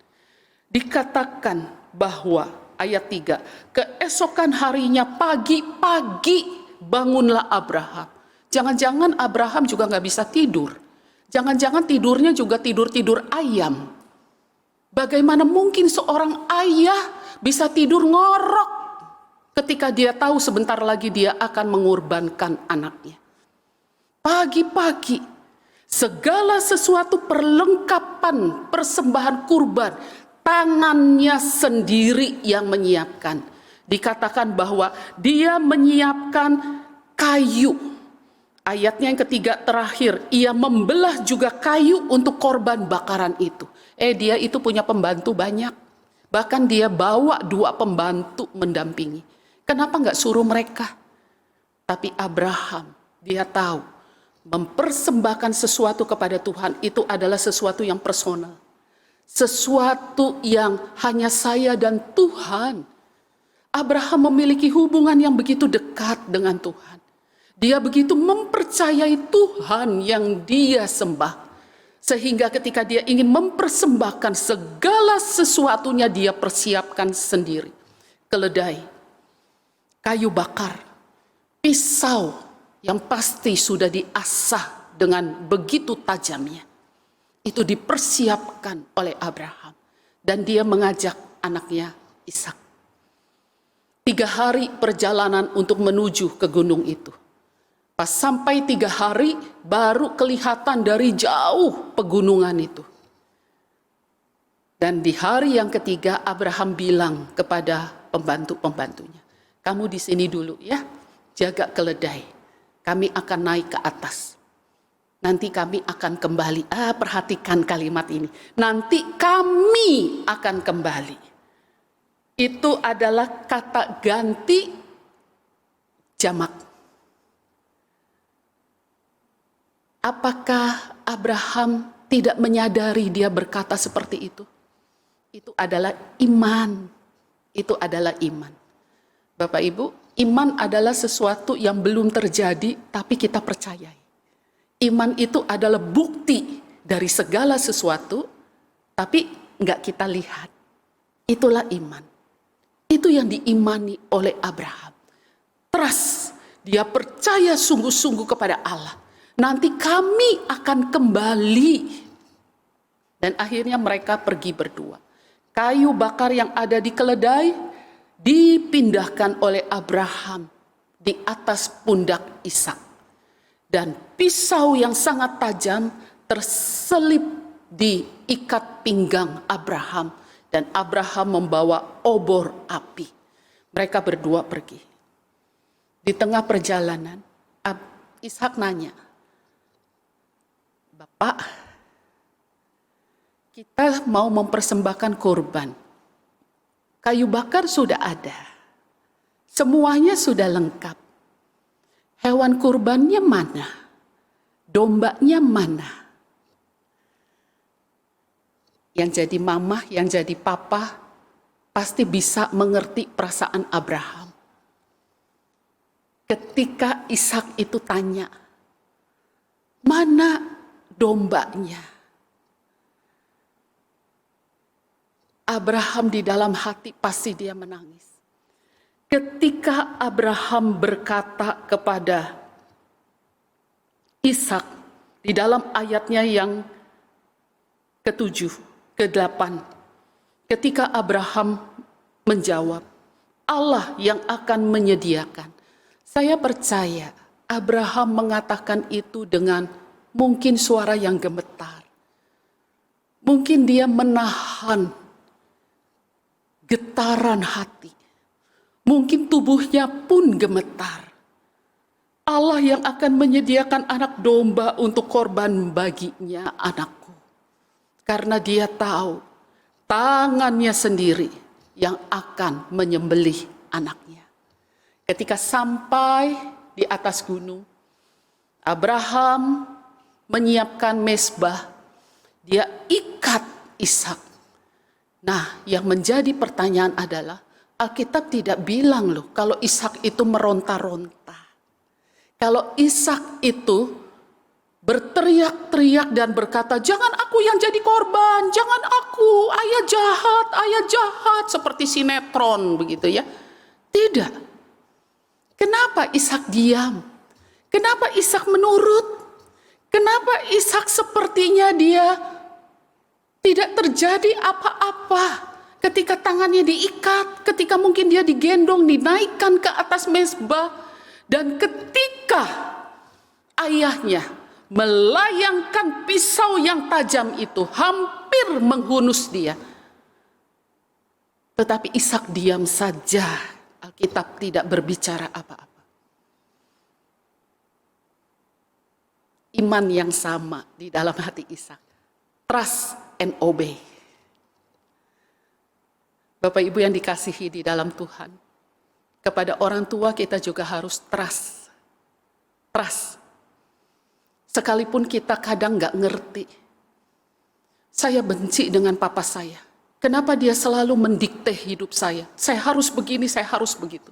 Dikatakan bahwa ayat 3, keesokan harinya pagi-pagi bangunlah Abraham. Jangan-jangan Abraham juga gak bisa tidur. Jangan-jangan tidurnya juga tidur-tidur ayam. Bagaimana mungkin seorang ayah bisa tidur ngorok ketika dia tahu sebentar lagi dia akan mengorbankan anaknya. Pagi-pagi, segala sesuatu perlengkapan persembahan kurban, tangannya sendiri yang menyiapkan. Dikatakan bahwa dia menyiapkan kayu. Ayatnya yang ketiga terakhir, ia membelah juga kayu untuk korban bakaran itu. Dia itu punya pembantu banyak. Bahkan dia bawa 2 pembantu mendampingi. Kenapa nggak suruh mereka? Tapi Abraham, dia tahu mempersembahkan sesuatu kepada Tuhan itu adalah sesuatu yang personal. Sesuatu yang hanya saya dan Tuhan. Abraham memiliki hubungan yang begitu dekat dengan Tuhan. Dia begitu mempercayai Tuhan yang dia sembah. Sehingga ketika dia ingin mempersembahkan segala sesuatunya, dia persiapkan sendiri. Keledai, kayu bakar, pisau yang pasti sudah diasah dengan begitu tajamnya. Itu dipersiapkan oleh Abraham. Dan dia mengajak anaknya Ishak. 3 hari perjalanan untuk menuju ke gunung itu. Pas sampai 3 hari baru kelihatan dari jauh pegunungan itu. Dan di hari yang ketiga Abraham bilang kepada pembantu-pembantunya, kamu di sini dulu ya, jaga keledai. Kami akan naik ke atas. Nanti kami akan kembali. Perhatikan kalimat ini. Nanti kami akan kembali. Itu adalah kata ganti jamak. Apakah Abraham tidak menyadari dia berkata seperti itu? Itu adalah iman. Itu adalah iman. Bapak Ibu, iman adalah sesuatu yang belum terjadi tapi kita percayai. Iman itu adalah bukti dari segala sesuatu tapi enggak kita lihat. Itulah iman. Itu yang diimani oleh Abraham. Trust, dia percaya sungguh-sungguh kepada Allah. Nanti kami akan kembali. Dan akhirnya mereka pergi berdua. Kayu bakar yang ada di keledai dipindahkan oleh Abraham di atas pundak Ishak. Dan pisau yang sangat tajam terselip di ikat pinggang Abraham. Dan Abraham membawa obor api. Mereka berdua pergi. Di tengah perjalanan, Ishak nanya, Bapak, kita mau mempersembahkan korban. Kayu bakar sudah ada. Semuanya sudah lengkap. Hewan kurbannya mana? Dombanya mana? Yang jadi mamah, yang jadi papa, pasti bisa mengerti perasaan Abraham. Ketika Ishak itu tanya, mana dombanya? Abraham di dalam hati pasti dia menangis. Ketika Abraham berkata kepada Ishak di dalam ayatnya yang ke-7, ke-8, ketika Abraham menjawab, Allah yang akan menyediakan. Saya percaya Abraham mengatakan itu dengan mungkin suara yang gemetar. Mungkin dia menahan getaran hati. Mungkin tubuhnya pun gemetar. Allah yang akan menyediakan anak domba untuk korban baginya, anakku. Karena dia tahu tangannya sendiri yang akan menyembelih anaknya. Ketika sampai di atas gunung, Abraham menyiapkan mezbah. Dia ikat Ishak. Nah, yang menjadi pertanyaan adalah, Alkitab tidak bilang loh kalau Ishak itu meronta-ronta. Kalau Ishak itu berteriak-teriak dan berkata, jangan aku yang jadi korban, jangan aku, ayah jahat, seperti sinetron begitu ya. Tidak. Kenapa Ishak diam? Kenapa Ishak menurut? Kenapa Ishak sepertinya dia tidak terjadi apa-apa ketika tangannya diikat, ketika mungkin dia digendong, dinaikkan ke atas mezbah, dan ketika ayahnya melayangkan pisau yang tajam itu hampir menghunus dia. Tetapi Ishak diam saja. Alkitab tidak berbicara apa-apa. Iman yang sama di dalam hati Ishak. Trust and obey. Bapak Ibu yang dikasihi di dalam Tuhan. Kepada orang tua kita juga harus trust. Trust. Sekalipun kita kadang gak ngerti. Saya benci dengan papa saya. Kenapa dia selalu mendikte hidup saya? Saya harus begini, saya harus begitu.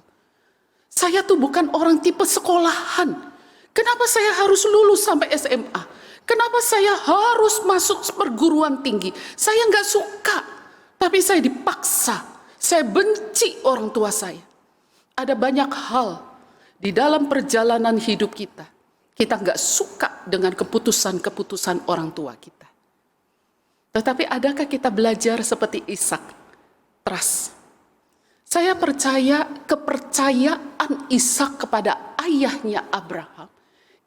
Saya tuh bukan orang tipe sekolahan. Kenapa saya harus lulus sampai SMA? Kenapa saya harus masuk perguruan tinggi? Saya nggak suka, tapi saya dipaksa. Saya benci orang tua saya. Ada banyak hal di dalam perjalanan hidup kita. Kita nggak suka dengan keputusan-keputusan orang tua kita. Tetapi adakah kita belajar seperti Ishak? Trust. Saya percaya kepercayaan Ishak kepada ayahnya Abraham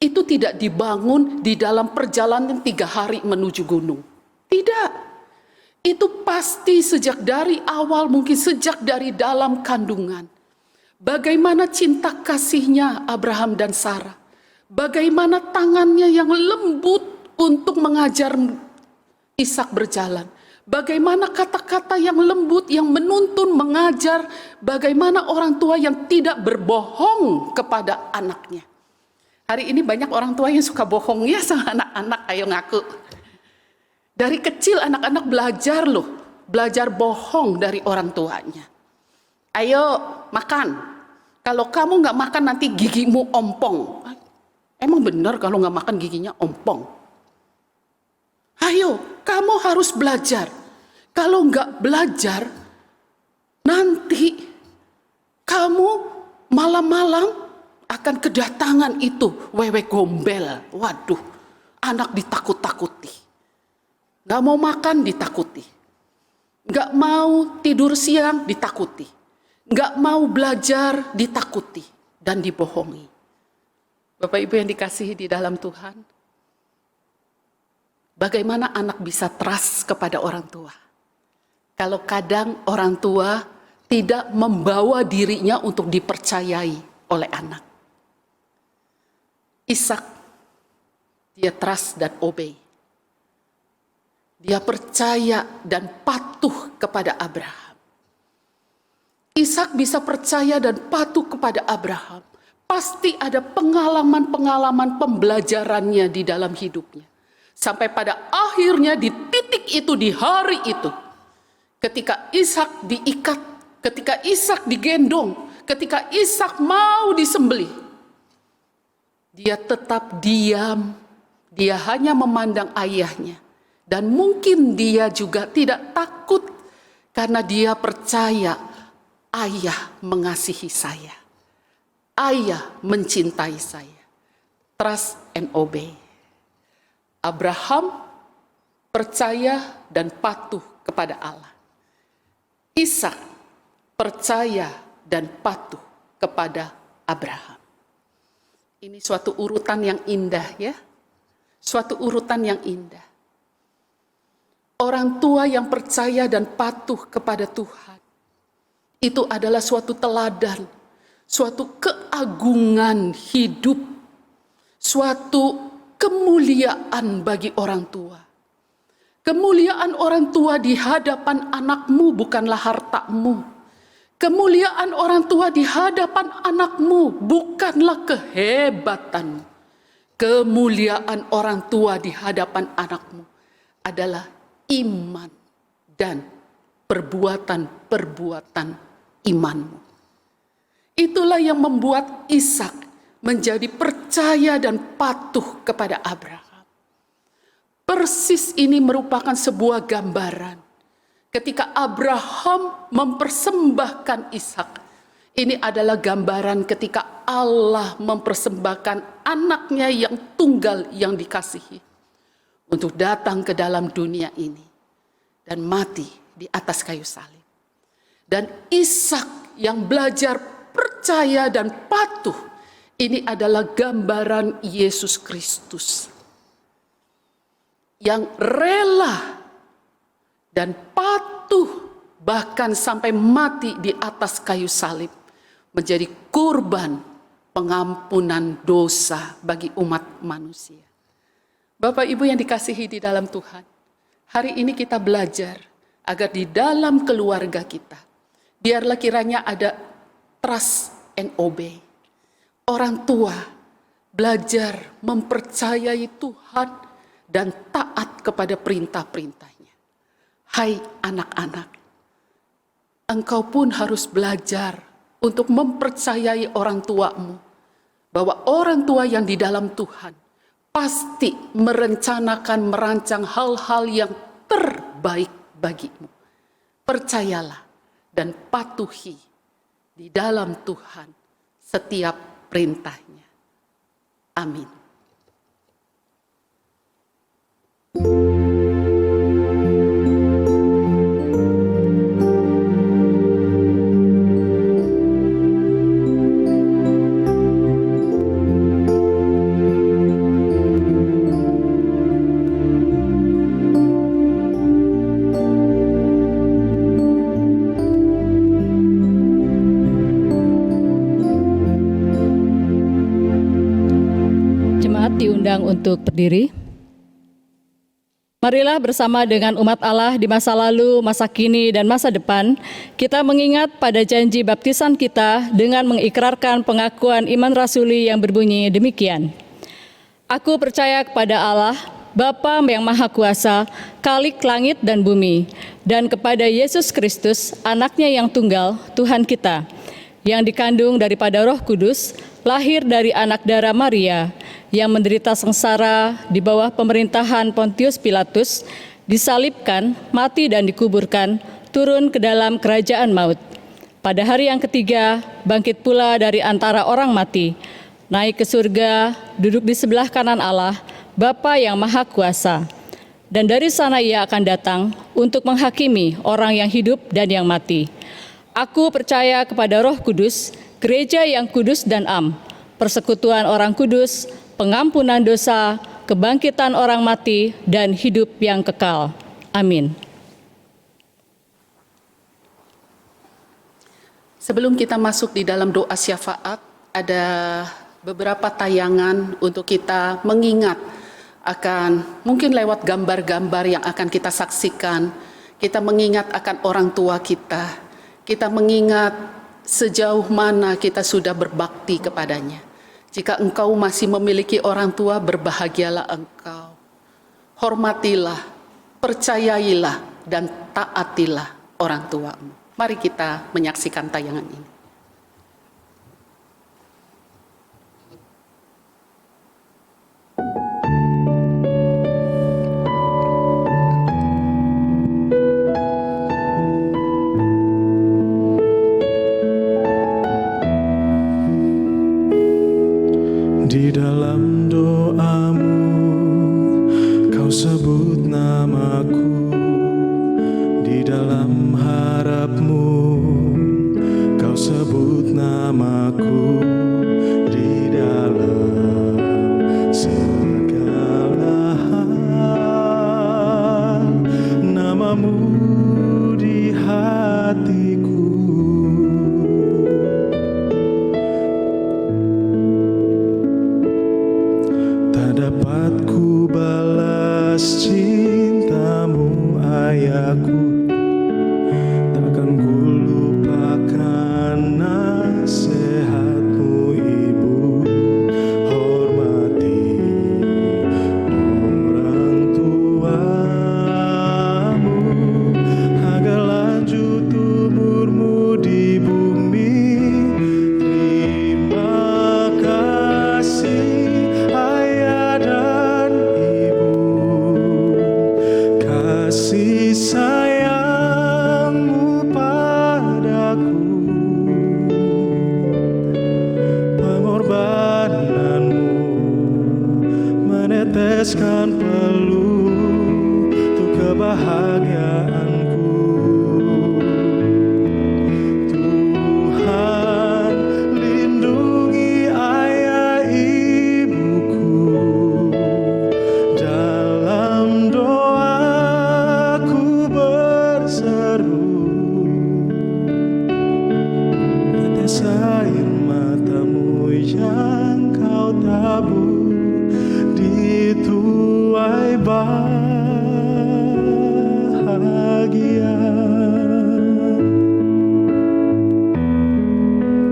itu tidak dibangun di dalam perjalanan 3 hari menuju gunung. Tidak. Itu pasti sejak dari awal, mungkin sejak dari dalam kandungan. Bagaimana cinta kasihnya Abraham dan Sarah. Bagaimana tangannya yang lembut untuk mengajar Ishak berjalan. Bagaimana kata-kata yang lembut yang menuntun, mengajar. Bagaimana orang tua yang tidak berbohong kepada anaknya. Hari ini banyak orang tua yang suka bohong ya sama anak-anak, ayo ngaku. Dari kecil anak-anak belajar loh, belajar bohong dari orang tuanya. Ayo makan, kalau kamu nggak makan nanti gigimu ompong. Emang benar kalau nggak makan giginya ompong? Ayo, kamu harus belajar. Kalau nggak belajar, nanti kamu malam-malam akan kedatangan itu wewe gombel. Waduh, anak ditakut-takuti. Nggak mau makan ditakuti. Nggak mau tidur siang ditakuti. Nggak mau belajar ditakuti dan dibohongi. Bapak Ibu yang dikasihi di dalam Tuhan, bagaimana anak bisa trust kepada orang tua? Kalau kadang orang tua tidak membawa dirinya untuk dipercayai oleh anak. Ishak, dia trust dan obey. Dia percaya dan patuh kepada Abraham. Ishak bisa percaya dan patuh kepada Abraham. Pasti ada pengalaman-pengalaman pembelajarannya di dalam hidupnya. Sampai pada akhirnya di titik itu, di hari itu, ketika Ishak diikat, ketika Ishak digendong, ketika Ishak mau disembelih, dia tetap diam, dia hanya memandang ayahnya. Dan mungkin dia juga tidak takut karena dia percaya ayah mengasihi saya. Ayah mencintai saya. Trust and obey. Abraham percaya dan patuh kepada Allah. Ishak percaya dan patuh kepada Abraham. Ini suatu urutan yang indah ya. Suatu urutan yang indah. Orang tua yang percaya dan patuh kepada Tuhan. Itu adalah suatu teladan. Suatu keagungan hidup. Suatu kemuliaan bagi orang tua. Kemuliaan orang tua di hadapan anakmu bukanlah hartamu. Kemuliaan orang tua di hadapan anakmu bukanlah kehebatanmu. Kemuliaan orang tua di hadapan anakmu adalah iman dan perbuatan-perbuatan imanmu. Itulah yang membuat Ishak menjadi percaya dan patuh kepada Abraham. Persis ini merupakan sebuah gambaran. Ketika Abraham mempersembahkan Ishak, ini adalah gambaran ketika Allah mempersembahkan anaknya yang tunggal yang dikasihi untuk datang ke dalam dunia ini dan mati di atas kayu salib. Dan Ishak yang belajar percaya dan patuh, ini adalah gambaran Yesus Kristus yang rela dan patuh bahkan sampai mati di atas kayu salib menjadi kurban pengampunan dosa bagi umat manusia. Bapak Ibu yang dikasihi di dalam Tuhan, hari ini kita belajar agar di dalam keluarga kita, biarlah kiranya ada trust and obey. Orang tua belajar mempercayai Tuhan dan taat kepada perintah-perintahnya. Hai anak-anak, engkau pun harus belajar untuk mempercayai orang tuamu, bahwa orang tua yang di dalam Tuhan pasti merencanakan, merancang hal-hal yang terbaik bagimu. Percayalah dan patuhi di dalam Tuhan setiap perintahnya. Amin. Diundang untuk berdiri. Marilah bersama dengan umat Allah di masa lalu, masa kini, dan masa depan, kita mengingat pada janji baptisan kita dengan mengikrarkan pengakuan iman rasuli yang berbunyi demikian. Aku percaya kepada Allah, Bapa yang Maha Kuasa, Khalik langit dan bumi, dan kepada Yesus Kristus, anaknya yang tunggal, Tuhan kita, yang dikandung daripada Roh Kudus, lahir dari anak darah Maria, yang menderita sengsara di bawah pemerintahan Pontius Pilatus, disalibkan, mati dan dikuburkan, turun ke dalam kerajaan maut. Pada hari yang ketiga, bangkit pula dari antara orang mati, naik ke surga, duduk di sebelah kanan Allah, Bapa yang Maha Kuasa. Dan dari sana ia akan datang untuk menghakimi orang yang hidup dan yang mati. Aku percaya kepada Roh Kudus, gereja yang kudus dan am, persekutuan orang kudus, pengampunan dosa, kebangkitan orang mati, dan hidup yang kekal. Amin. Sebelum kita masuk di dalam doa syafaat, ada beberapa tayangan untuk kita mengingat akan, mungkin lewat gambar-gambar yang akan kita saksikan, kita mengingat akan orang tua kita, kita mengingat sejauh mana kita sudah berbakti kepadanya. Jika engkau masih memiliki orang tua, berbahagialah engkau. Hormatilah, percayailah, dan taatilah orang tuamu. Mari kita menyaksikan tayangan ini. Di dalam doamu kau sebut namaku, di dalam harapmu kau sebut namaku, di dalam segala hal namamu di hatiku. Dapat ku balas cintamu ayahku, takkan ku lupakan nasihatmu ibu. Hormati orang tuamu, agar lanjut umurmu di bumi. Terima kasih kasih sayangmu padaku, pengorbananmu meneteskan peluh untuk kebahagiaanku. Tuhan lindungi ayah ibuku, dalam doa tetes air matamu yang kau tabur di tuai bahagia.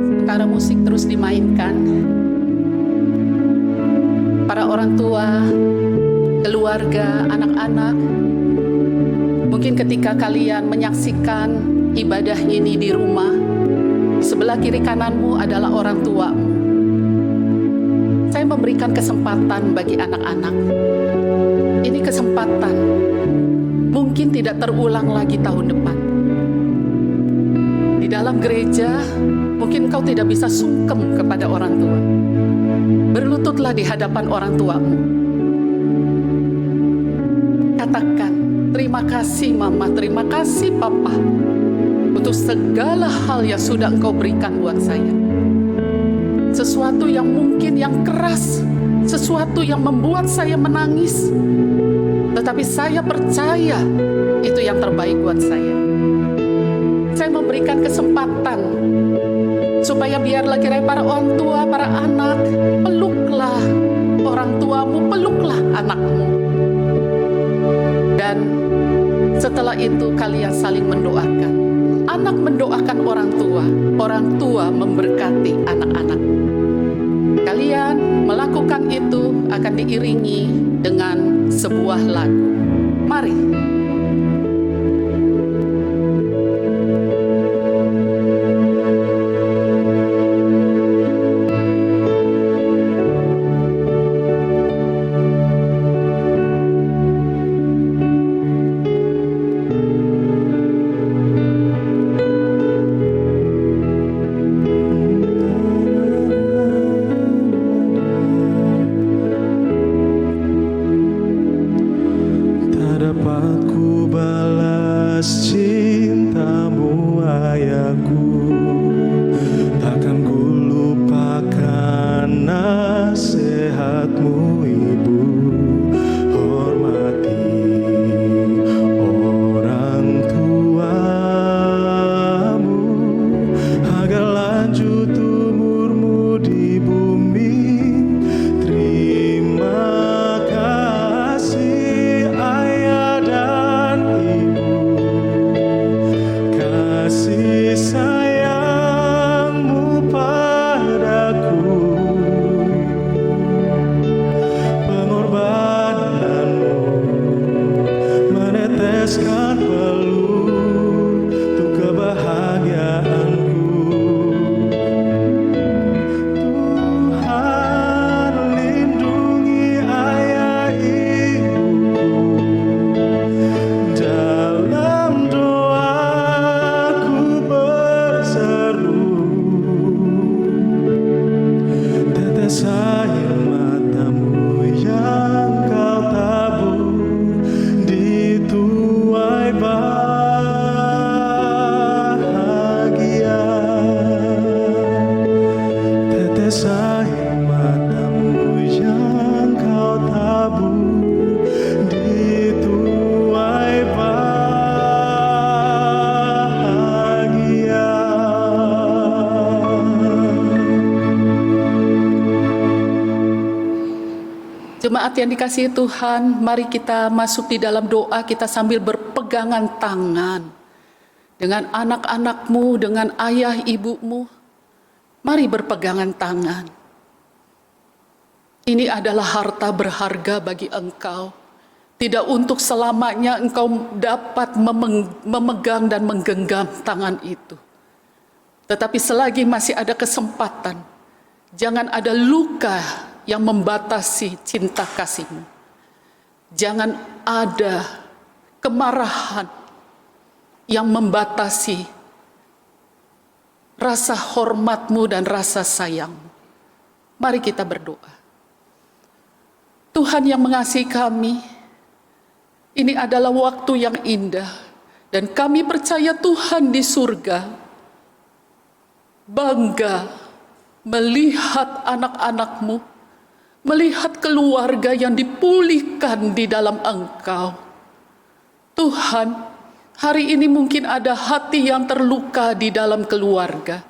Sementara musik terus dimainkan, para orang tua, keluarga, anak-anak, mungkin ketika kalian menyaksikan ibadah ini di rumah, sebelah kiri kananmu adalah orang tuamu. Saya memberikan kesempatan bagi anak-anak. Ini kesempatan mungkin tidak terulang lagi tahun depan. Di dalam gereja, mungkin kau tidak bisa sungkem kepada orang tua. Berlututlah di hadapan orang tuamu. Katakan, terima kasih mama, terima kasih papa, untuk segala hal yang sudah engkau berikan buat saya. Sesuatu yang mungkin yang keras, sesuatu yang membuat saya menangis, tetapi saya percaya itu yang terbaik buat saya. Saya memberikan kesempatan supaya biarlah kiranya para orang tua, para anak, peluklah orang tuamu, peluklah anakmu. Dan setelah itu kalian saling mendoakan. Anak mendoakan orang tua memberkati anak-anak. Kalian melakukan itu akan diiringi dengan sebuah lagu. Mari. dapat ku balas cintamu ayahku, takkan ku lupakan nasihatmu ibu. Hormati orang tuamu agar lanjut umurmu di bumi. Terima kasih ayah dan ibu, kasih sayangmu padaku, pengorbananmu meneteskan pelur untuk kebahagiaanku. Tuhan lindungi ayah ibuku, dalam doaku berseru, tetes air matamu yang kau tabur di tuai bahagia. Tetes air matamu yang kau tabur di tuai bahagia. Jemaat yang dikasihi Tuhan, mari kita masuk di dalam doa kita sambil berpegangan tangan dengan anak-anakmu, dengan ayah ibumu. Mari berpegangan tangan. Ini adalah harta berharga bagi engkau. Tidak untuk selamanya engkau dapat memegang dan menggenggam tangan itu. Tetapi selagi masih ada kesempatan, jangan ada luka yang membatasi cinta kasihmu. Jangan ada kemarahan yang membatasi rasa hormatmu dan rasa sayangmu. Mari kita berdoa. Tuhan yang mengasihi kami, ini adalah waktu yang indah, dan kami percaya Tuhan di surga bangga melihat anak-anakmu, melihat keluarga yang dipulihkan di dalam Engkau. Tuhan, hari ini mungkin ada hati yang terluka di dalam keluarga.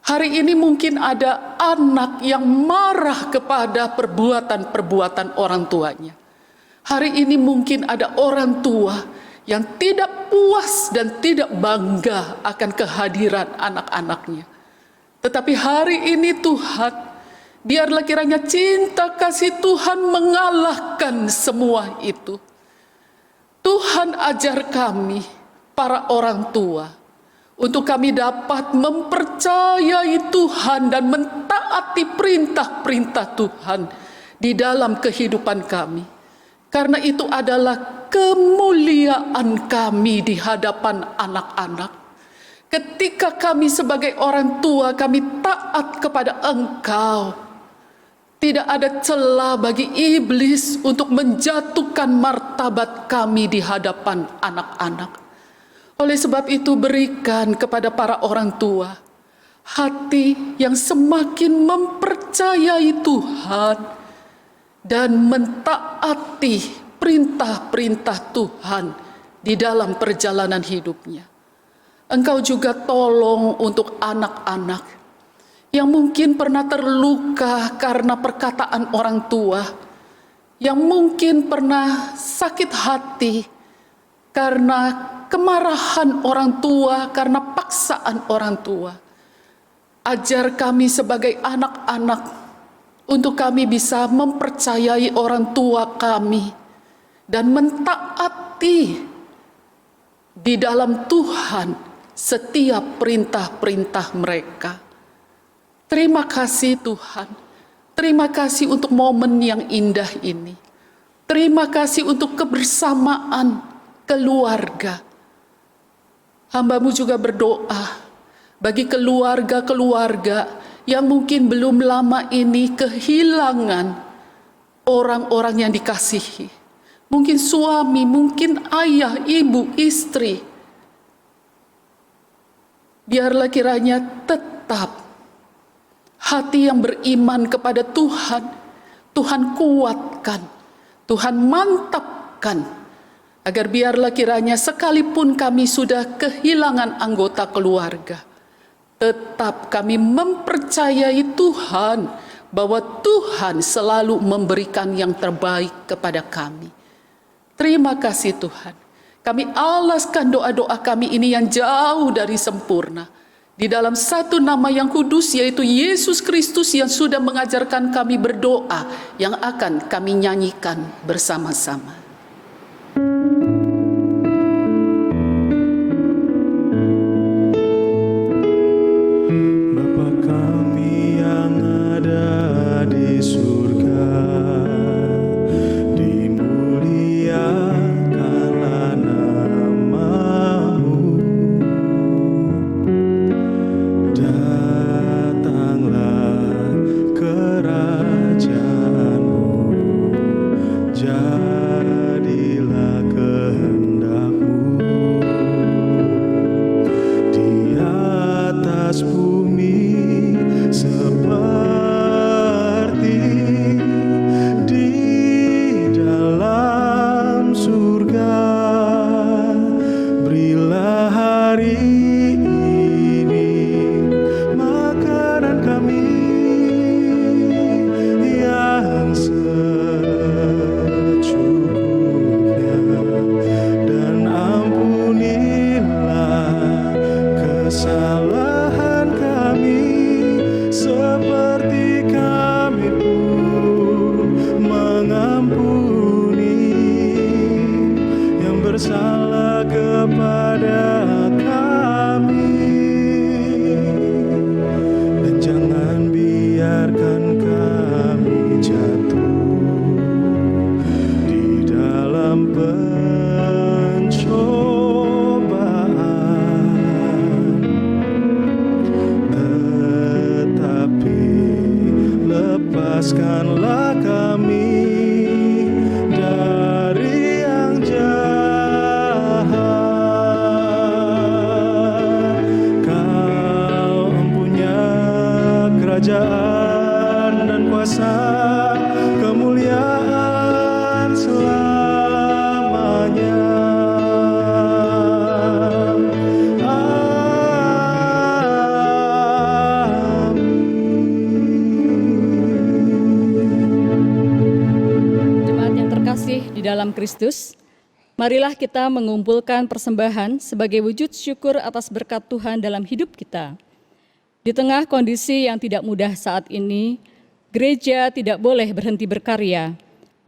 Hari ini mungkin ada anak yang marah kepada perbuatan-perbuatan orang tuanya. Hari ini mungkin ada orang tua yang tidak puas dan tidak bangga akan kehadiran anak-anaknya. Tetapi hari ini Tuhan, biarlah kiranya cinta kasih Tuhan mengalahkan semua itu. Tuhan ajar kami, para orang tua, untuk kami dapat mempercayai Tuhan dan mentaati perintah-perintah Tuhan di dalam kehidupan kami. Karena itu adalah kemuliaan kami di hadapan anak-anak. Ketika kami sebagai orang tua, kami taat kepada Engkau. Tidak ada celah bagi iblis untuk menjatuhkan martabat kami di hadapan anak-anak. Oleh sebab itu, berikan kepada para orang tua hati yang semakin mempercayai Tuhan dan mentaati perintah-perintah Tuhan di dalam perjalanan hidupnya. Engkau juga tolong untuk anak-anak yang mungkin pernah terluka karena perkataan orang tua, yang mungkin pernah sakit hati karena kemarahan orang tua, karena paksaan orang tua. Ajar kami sebagai anak-anak untuk kami bisa mempercayai orang tua kami dan mentaati di dalam Tuhan setiap perintah-perintah mereka. Terima kasih Tuhan. Terima kasih untuk momen yang indah ini. Terima kasih untuk kebersamaan keluarga. Hamba-Mu juga berdoa bagi keluarga-keluarga yang mungkin belum lama ini kehilangan orang-orang yang dikasihi. Mungkin suami, mungkin ayah, ibu, istri. Biarlah kiranya tetap hati yang beriman kepada Tuhan, Tuhan kuatkan, Tuhan mantapkan, agar biarlah kiranya sekalipun kami sudah kehilangan anggota keluarga, tetap kami mempercayai Tuhan bahwa Tuhan selalu memberikan yang terbaik kepada kami. Terima kasih Tuhan. Kami alaskan doa-doa kami ini yang jauh dari sempurna di dalam satu nama yang kudus, yaitu Yesus Kristus, yang sudah mengajarkan kami berdoa, yang akan kami nyanyikan bersama-sama. Bapa kami yang ada di surga, dimuliakanlah nama-Mu. Datanglah kerajaan-Mu, jadilah kehendak-Mu di atas bumi seperti di dalam surga. Berilah hari ini makanan kami yang secukupnya, dan ampunilah kesalahan kami seperti kami pun mengampuni yang bersalah kepada kami. Dan jangan biarkan kami jatuh di dalam pencobaan, tetapi lepaskanlah kami dari yang jahat. Kau empunya kerajaan dan kuasa, kemuliaan selamanya. Jemaat yang terkasih di dalam Kristus, marilah kita mengumpulkan persembahan sebagai wujud syukur atas berkat Tuhan dalam hidup kita. Di tengah kondisi yang tidak mudah saat ini, gereja tidak boleh berhenti berkarya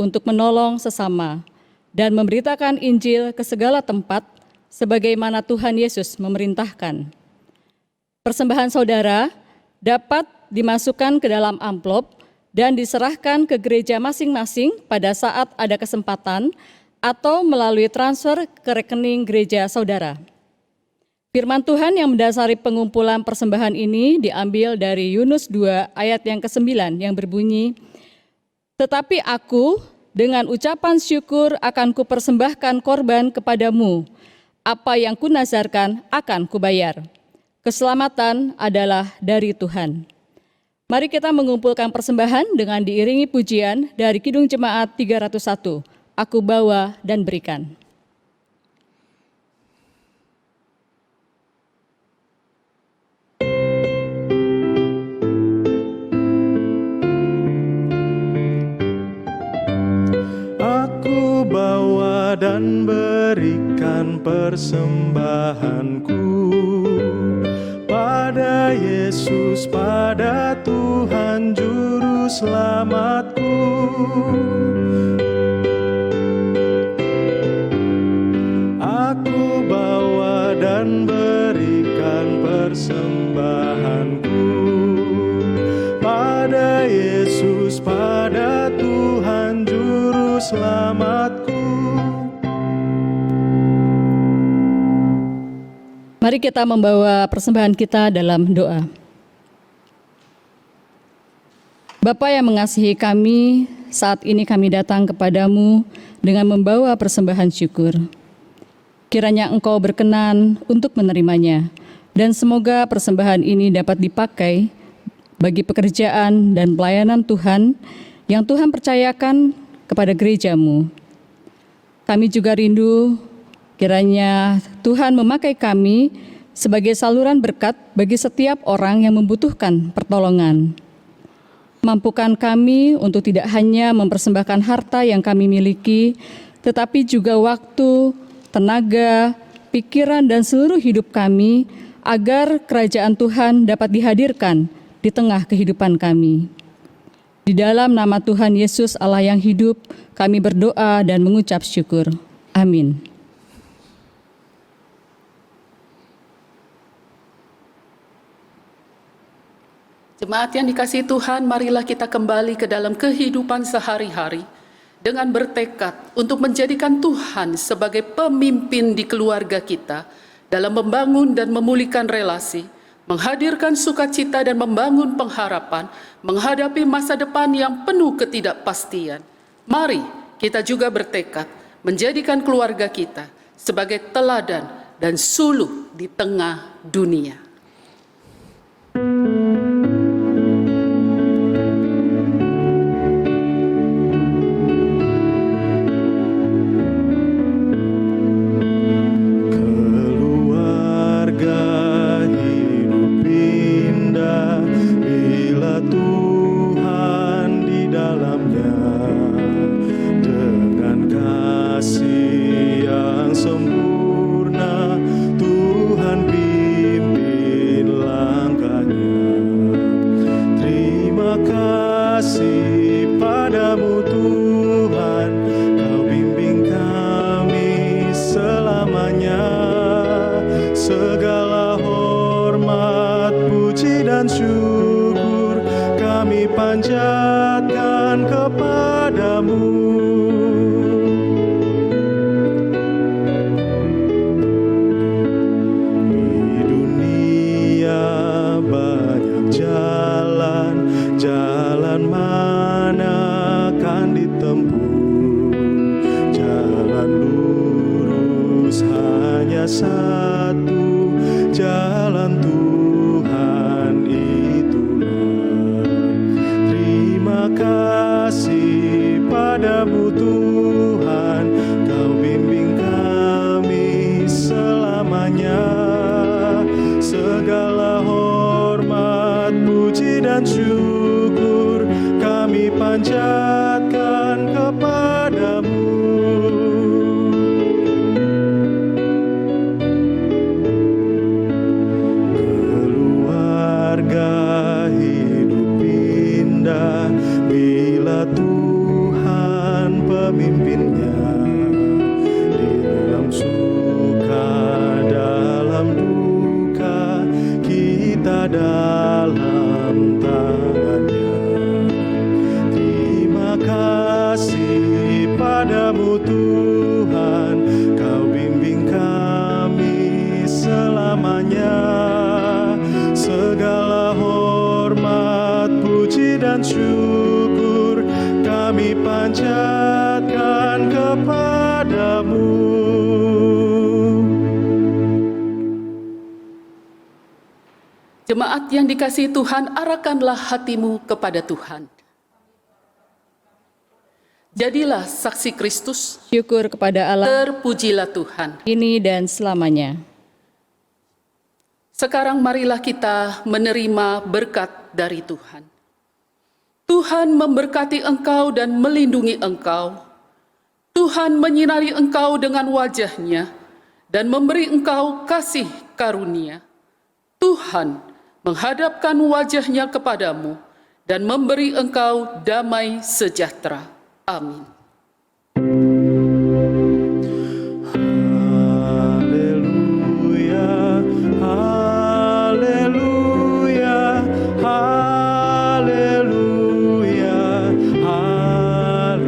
untuk menolong sesama dan memberitakan Injil ke segala tempat sebagaimana Tuhan Yesus memerintahkan. Persembahan saudara dapat dimasukkan ke dalam amplop dan diserahkan ke gereja masing-masing pada saat ada kesempatan atau melalui transfer ke rekening gereja saudara. Firman Tuhan yang mendasari pengumpulan persembahan ini diambil dari Yunus 2 ayat yang ke-9 yang berbunyi, "Tetapi aku dengan ucapan syukur akan kupersembahkan korban kepadamu, apa yang kunazarkan akan kubayar. Keselamatan adalah dari Tuhan." Mari kita mengumpulkan persembahan dengan diiringi pujian dari Kidung Jemaat 301, "Aku bawa dan berikan." Aku bawa dan berikan persembahanku pada Yesus, pada Tuhan Juru Selamatku. Aku bawa dan berikan persembahanku pada Yesus, pada Tuhan Juru Selamatku. Mari kita membawa persembahan kita dalam doa. Bapa yang mengasihi kami, saat ini kami datang kepadamu dengan membawa persembahan syukur. Kiranya Engkau berkenan untuk menerimanya, dan semoga persembahan ini dapat dipakai bagi pekerjaan dan pelayanan Tuhan yang Tuhan percayakan kepada gereja-Mu. Kami juga rindu kiranya Tuhan memakai kami sebagai saluran berkat bagi setiap orang yang membutuhkan pertolongan. Mampukan kami untuk tidak hanya mempersembahkan harta yang kami miliki, tetapi juga waktu, tenaga, pikiran, dan seluruh hidup kami agar kerajaan Tuhan dapat dihadirkan di tengah kehidupan kami. Di dalam nama Tuhan Yesus Allah yang hidup, kami berdoa dan mengucap syukur. Amin. Jemaat yang dikasihi Tuhan, marilah kita kembali ke dalam kehidupan sehari-hari dengan bertekad untuk menjadikan Tuhan sebagai pemimpin di keluarga kita dalam membangun dan memulihkan relasi, menghadirkan sukacita dan membangun pengharapan menghadapi masa depan yang penuh ketidakpastian. Mari kita juga bertekad menjadikan keluarga kita sebagai teladan dan suluh di tengah dunia. Pemimpinnya di dalam suka kita dalam tangan-Nya. Terima kasih padamu Tuhan, Kau bimbing kami selamanya. Segala hormat, puji dan syukur kami panjatkan kepadamu. Jemaat yang dikasihi Tuhan, arahkanlah hatimu kepada Tuhan. Jadilah saksi Kristus, Syukur kepada Allah, terpujilah Tuhan. ini dan selamanya. Sekarang marilah kita menerima berkat dari Tuhan. Tuhan memberkati engkau dan melindungi engkau. Tuhan menyinari engkau dengan wajah-Nya dan memberi engkau kasih karunia. Tuhan menghadapkan wajah-Nya kepadamu dan memberi engkau damai sejahtera. Amin. Haleluya, haleluya, haleluya, haleluya,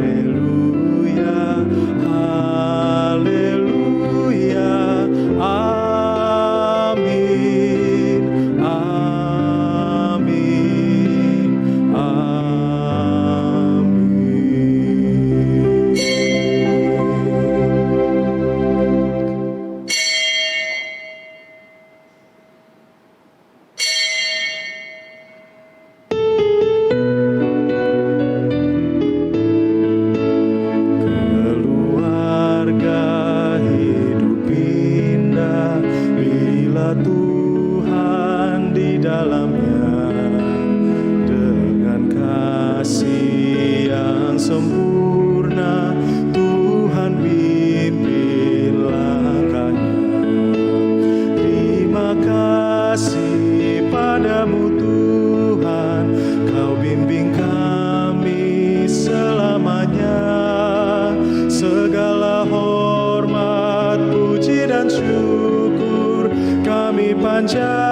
haleluya. Amin, amin, amin. Keluarga hidup indah bila Tuhan di dalamnya, dengan kasih yang sempurna Tuhan pimpin langkahnya. Terima kasih padamu Tuhan, Kau bimbing kami selamanya. Segala hormat, puji dan syukur kami panjatkan